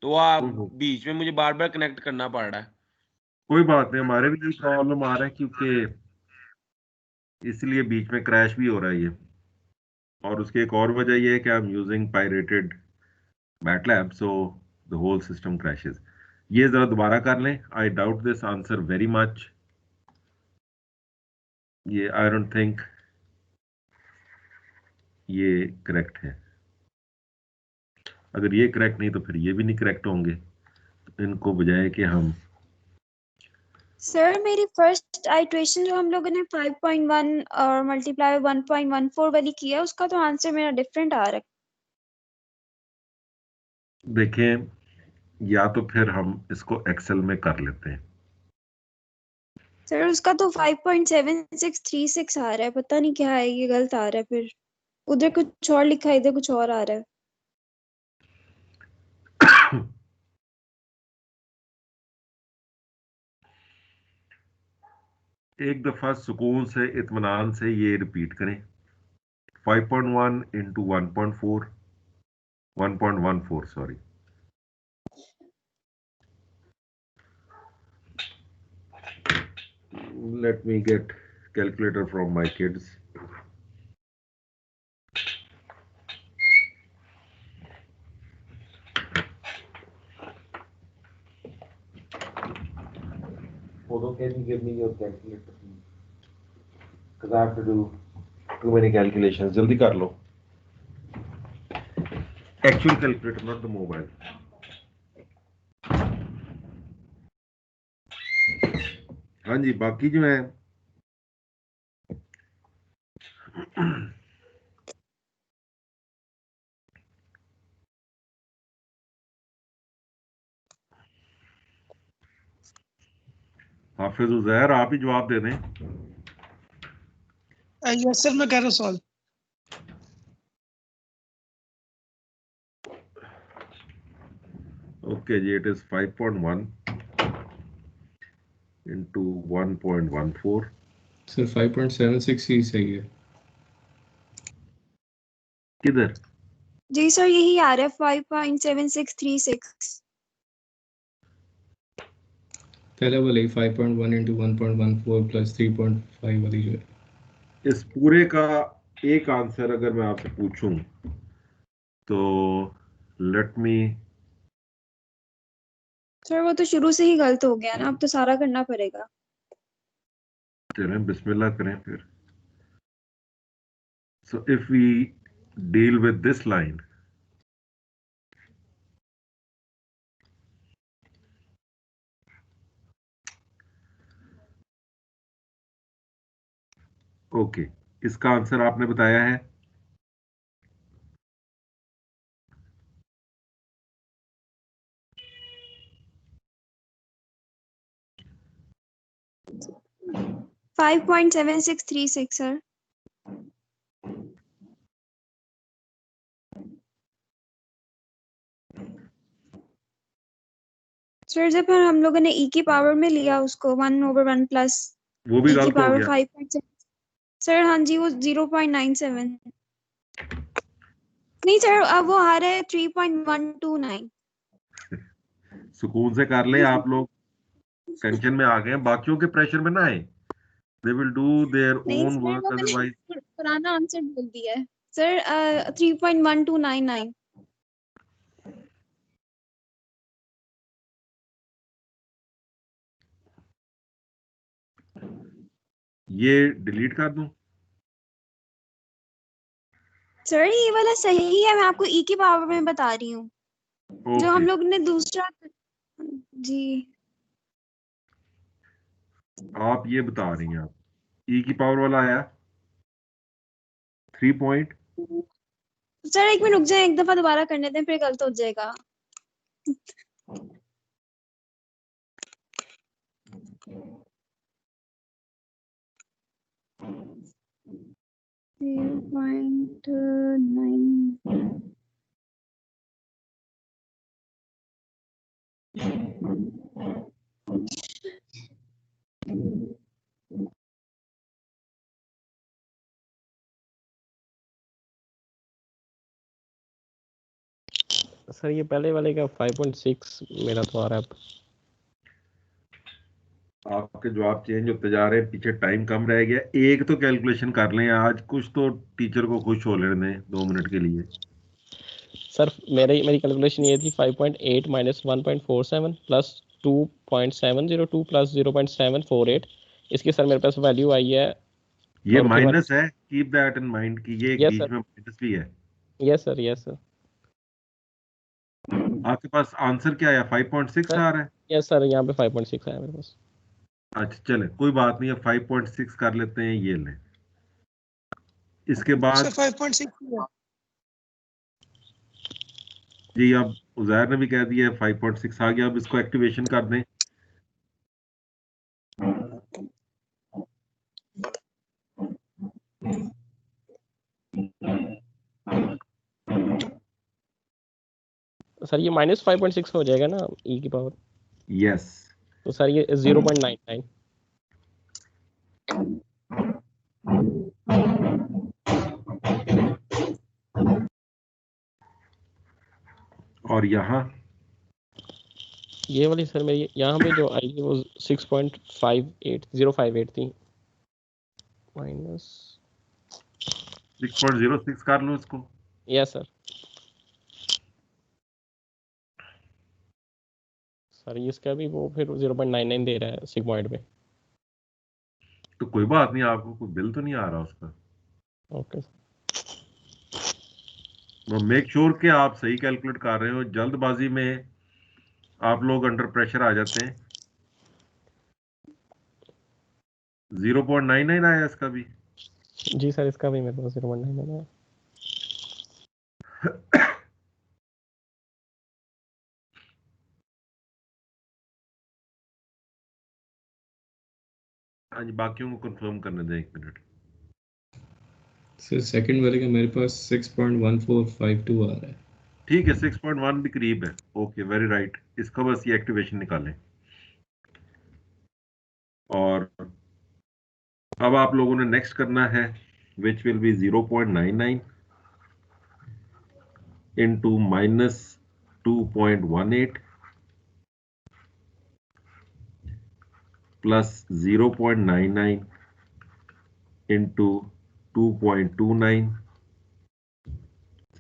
तो आप बीच में मुझे बार बार कनेक्ट करना पड़ रहा है। कोई बात नहीं, हमारे भी ये प्रॉब्लम आ रहा है क्योंकि इसलिए बीच में क्रैश भी हो रहा है ये। और उसकी एक और वजह ये है कि I am using pirated MATLAB, so the whole system crashes. ये जरा दोबारा कर लें। I doubt this answer very much. ये आई डोंट थिंक ये करेक्ट है। अगर ये करेक्ट नहीं तो फिर ये भी नहीं करेक्ट होंगे। इनको बजाय कि हम सर मेरी फर्स्ट आइट्रेशन जो हम लोगों ने 5.1 और मल्टीप्लाई 1.14 वाली किया, उसका तो आंसर मेरा डिफरेंट आ रहा है। देखें, या तो फिर हम इसको एक्सेल में कर लेते हैं। सर उसका तो 5.7636 आ रहा है, पता नहीं क्या है, ये गलत आ रहा है। फिर उधर कुछ और लिखा है, इधर कुछ और आ रहा है। एक दफा सुकून से इत्मीनान से ये रिपीट करें। 5.1 into 1.4 1.14 sorry. Let me get calculator from my kids. Photo, can you give me your calculator, please? Because I have to do too many calculations. जल्दी कर लो. Actual calculator, not the mobile. हाँ जी, बाकी जो है हाफिज उजैर, आप ही जवाब दे दें. यस सर, मैं कर रहा हूँ सॉल्व. Okay, जी, it is 5.1 into 1.14. सर 5.76 ही सही है. किधर? जी सर यही आ रहा है 5.7636. पहले वाले 5.1 into 1.14 plus 3.5 वाली जो है. इस पूरे का एक आंसर अगर मैं आपसे पूछूं तो लेट मी. सर वो तो शुरू से ही गलत हो गया ना, अब तो सारा करना पड़ेगा. चलें बिस्मिल्लाह करें फिर. So if we deal with this line, okay, इसका आंसर आपने बताया है $5.7636 सर. सर जब हम लोगों ने e की पावर में लिया उसको 1/1 प्लस वो भी e की गलत हो पावर गया. 5. सर हाँ जी वो 0.97. नहीं सर अब वो आ रहा है 3.129. सुकून से कर ले आप लोग, टेंशन में आ गए हैं, बाकियों के प्रेशर में ना आए. They will do their नहीं own सर work, वो मैंने otherwise. पुराना आंसर बोल दिया है सर. 3.1299. ये डिलीट कर दूं? सर ये वाला सही है, मैं आपको e की पावर में बता रही हूँ. जो हम ओके, लोग ने दूसरा जी. आप ये बता रही हैं, आप ई की पावर वाला आया 3 पॉइंट. सर एक मिनट रुक जाए, एक दफा दोबारा करने दें फिर गलत हो जाएगा. सर ये पहले वाले का 5.6 मेरा तो आ रहा है. आपके जवाब चेंज होते जा रहे हैं, पीछे टाइम कम रह गया. एक तो कैलकुलेशन कर लें आज, कुछ तो टीचर को खुश हो लेने दें 2 मिनट के लिए. सर मेरी कैलकुलेशन ये थी 5.8 माइनस 1.47 प्लस 2.702 प्लस 0.748. इसकी सर मेरे पास वैल्यू आई है. ये माइनस है, कीप दैट इन माइंड कि ये Yes, बीच sir. में माइनस भी है. Yes sir yes sir. आपके पास आंसर क्या आया? 5.6 आ रहा है. यस सर यहाँ पे 5.6 आया मेरे पास. अच्छा चले, कोई बात नहीं है, 5.6 कर लेते हैं, ये लें. इसके बाद सर 5.6 हुआ. जी अब उजैर ने भी कह दिया 5.6 आ गया. अब इसको एक्टिवेशन कर दें. सर ये माइनस 5.6 हो जाएगा ना e की पावर. यस. तो सर ये 0.99. और यहाँ ये वाली सर मेरी यहाँ पे जो आई थी वो 6.58058 थी. माइनस 6.06 कर लो इसको. Yes sir. सर इसका भी वो फिर 0.99 दे रहा है सिग्मॉइड में। तो कोई बात नहीं, आपको कोई बिल तो नहीं आ रहा उसका। ओके मेक श्योर कि आप सही कैलकुलेट कर रहे हो। जल्दबाजी में आप लोग अंडर प्रेशर आ जाते हैं। 0.99 आया इसका भी। जी सर, इसका भी मेरे पास 0.99 है। हाँ जी, बाकियों को कंफर्म करने दें 1 मिनट। सर सेकंड वाले का मेरे पास 6.1452 आ रहा है। ठीक है, 6.1 भी करीब है। Okay, very right. इसका बस ये एक्टिवेशन निकालें। और अब आप लोगों ने नेक्स्ट करना है, which will be 0.99 into minus 2.18 plus 0.99 into 2.29।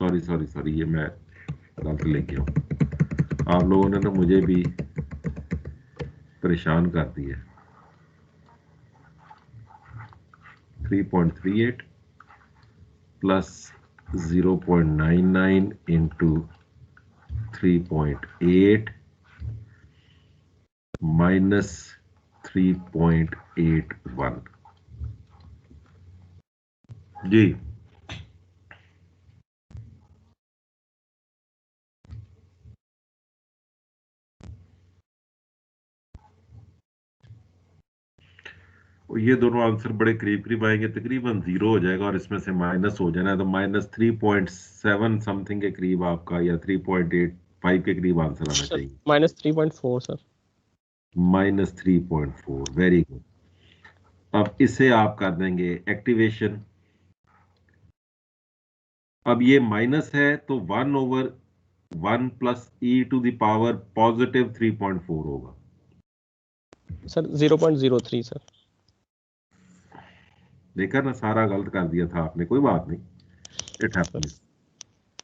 Sorry, ये मैं गलत लेके हूँ। आप लोगों ने ना मुझे भी परेशान कर दिया। 3.38 plus 0.99 into 3.8 minus 3.81। जी ये दोनों आंसर बड़े करीब करीब आएंगे, तकरीबन 0 हो जाएगा और इसमें से माइनस हो जाना है, तो -3.7 समथिंग के करीब आपका, या 3.85 के करीब आंसर आना चाहिए। -3.4 सर। -3.4, very good. अब इसे आप कर देंगे एक्टिवेशन। अब ये माइनस है तो 1/1 प्लस e⁻³ 3.4 होगा। Sir 0.03 sir. देखा ना, सारा गलत कर दिया था आपने। कोई बात नहीं, इट हैपेंस,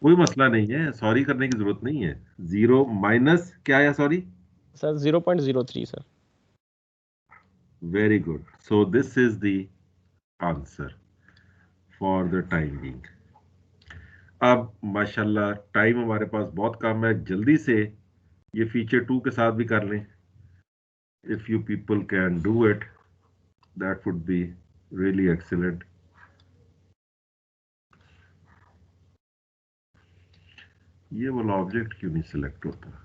कोई मसला नहीं है, सॉरी करने की जरूरत नहीं है। 0 माइनस क्या है, sorry sir 0.03 sir. Very good. So this is the answer for the time being. अब माशाल्लाह टाइम हमारे पास बहुत कम है, जल्दी से ये फीचर 2 के साथ भी कर लें। If you people can do it, that would be really excellent. ये वाला ऑब्जेक्ट क्यों नहीं सिलेक्ट होता?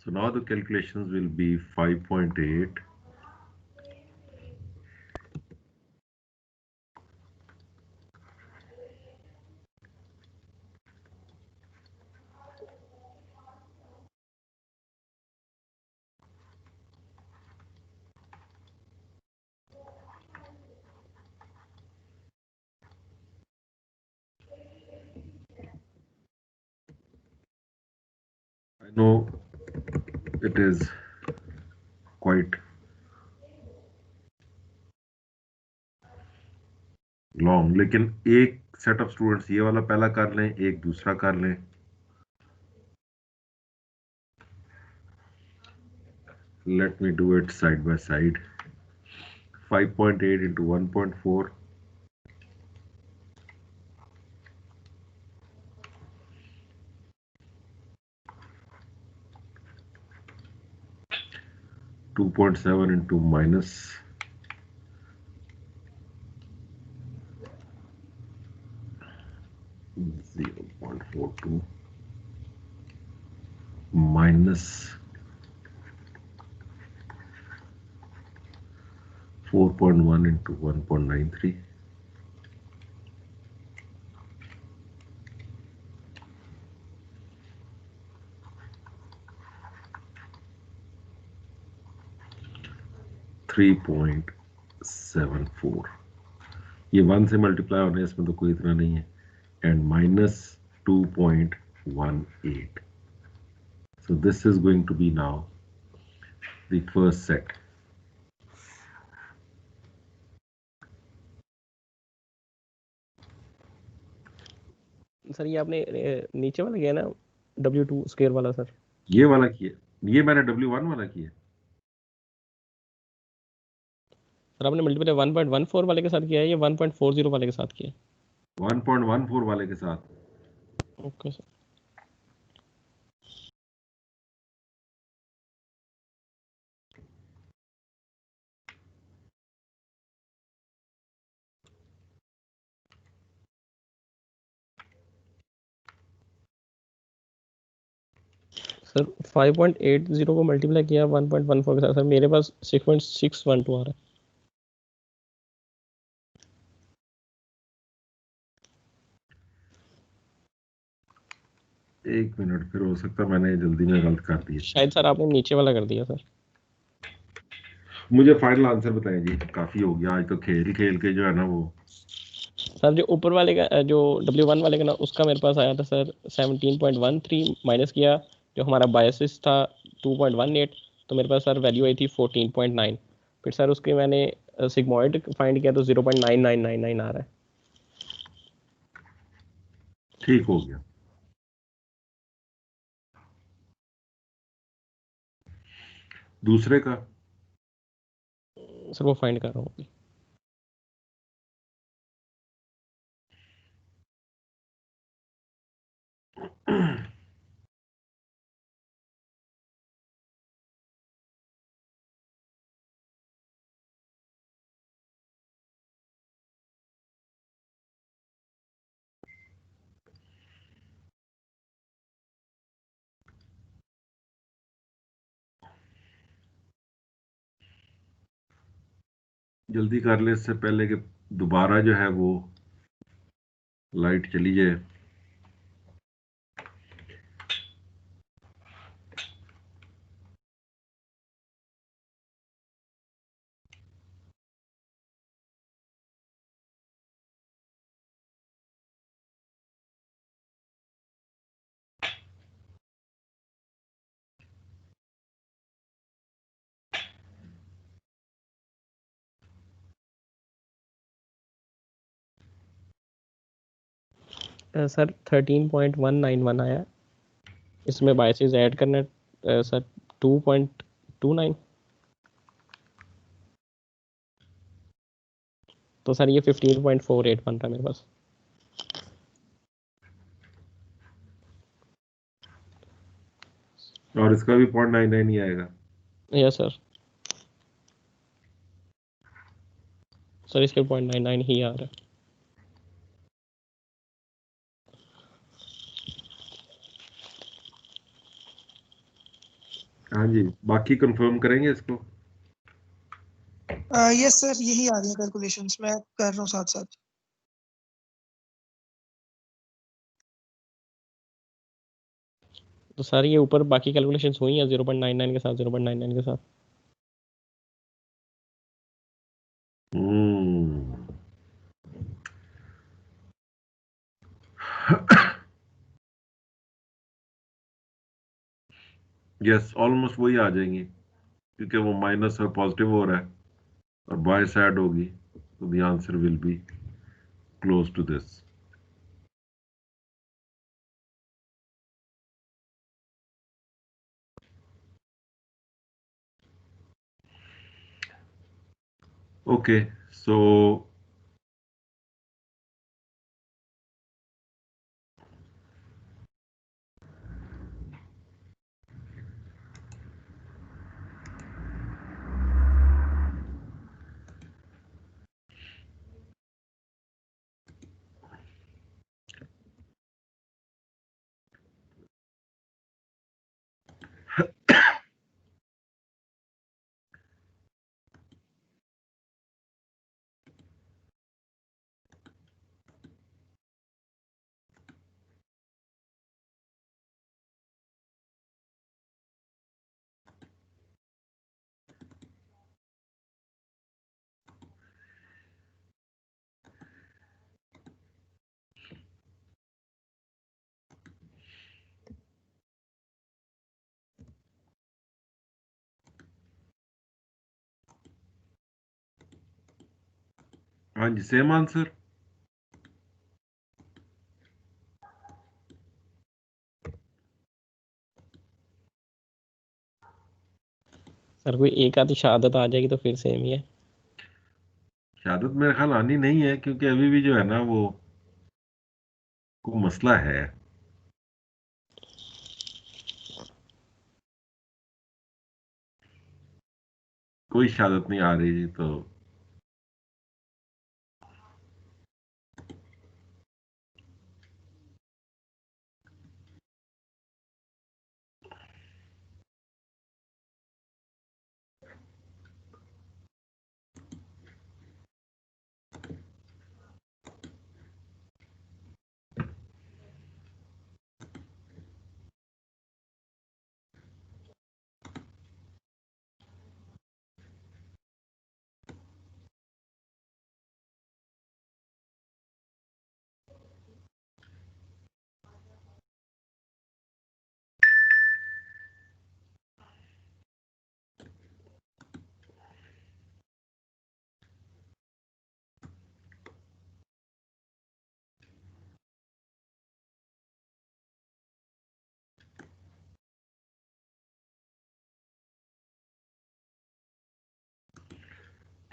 So now the calculations will be 5.8 I know it is quite long, लेकिन एक सेट ऑफ स्टूडेंट्स ये वाला पहला कर लें, एक दूसरा कर लें। Let me do it side by side. 5.8 into 1.4 2.7 into minus 0.42 minus 4.1 into 1.93 3.8 0.74, ये 1 से मल्टीप्लाई होने इसमें तो कोई इतना नहीं है, and -2.18. So this is going to be now the first set. Sir ये आपने नीचे वाला किया ना W2 स्क्वायर वाला सर? ये वाला किया, ये मैंने W1 वाला किया। सर आपने मल्टीप्लाई 1.14 वाले के साथ किया है या 1.40 वाले के साथ किया? 1.14 वाले के साथ। Okay sir. सर 5.80 को मल्टीप्लाई किया 1.14 के साथ, सर मेरे पास 6.612 आ रहा है। एक मिनट, फिर हो सकता है मैंने जल्दी में गलत कर दिया। शायद सर आपने नीचे वाला कर दिया सर। मुझे फाइनल आंसर बताएं जी, काफी हो गया आज तो खेल खेल के जो है ना वो। सर जो ऊपर वाले का, जो W1 वाले का ना, उसका मेरे पास आया था सर 17.13, माइनस किया जो हमारा बायसिस था 2.18, तो मेरे पास सर वैल्यू आई थी 14.9। फिर सर उसके मैंने सिग्मॉइड फाइंड किया तो 0.9999 आ रहा है। ठीक हो गया। दूसरे का सर वो फाइंड कर रहा हूँ। जल्दी कर ले इससे पहले कि दोबारा जो है वो लाइट चली जाए। सर 13.191 आया, इसमें बायसेस ऐड करना सर 2.29, तो सर ये 15.48 बन रहा है मेरे पास। और इसका भी 0.99 ही आएगा। Yes sir. सर इसके 0.99 ही आ रहा है। हाँ जी, बाकी कंफर्म करेंगे इसको। यस सर, यही आ रही है कैलकुलेशंस, मैं कर रहा हूँ साथ साथ। तो सर ये ऊपर बाकी कैलकुलेशंस हुई हैं 0.99 के साथ, 0.99 के साथ। यस, ऑलमोस्ट वही आ जाएंगी क्योंकि वो माइनस और पॉजिटिव हो रहा है और बाय साइड होगी, तो the answer will be close to this. Okay, so हाँ जी, सेम आंसर। सर कोई एक आधी शहादत आ जाएगी तो फिर सेम ही है। शहादत मेरे ख्याल आनी नहीं है, क्योंकि अभी भी जो है ना वो को मसला है। कोई शहादत नहीं आ रही जी, तो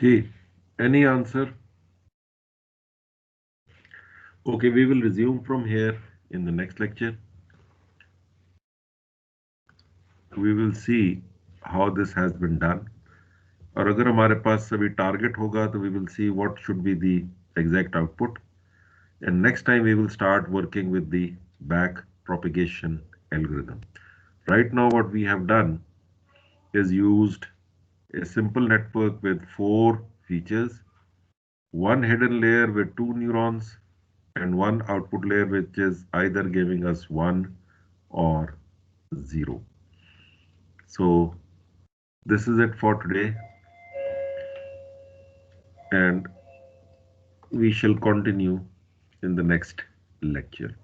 जी, any answer? Okay, we will resume from here in the next lecture. We will see how this has been done. और अगर हमारे पास सभी टारगेट होगा तो we will see what should be the exact output. And next time we will start working with the back propagation algorithm. Right now what we have done is used a simple network with 4 features, one hidden layer with 2 neurons, and one output layer which is either giving us 1 or 0. So this is it for today, and we shall continue in the next lecture.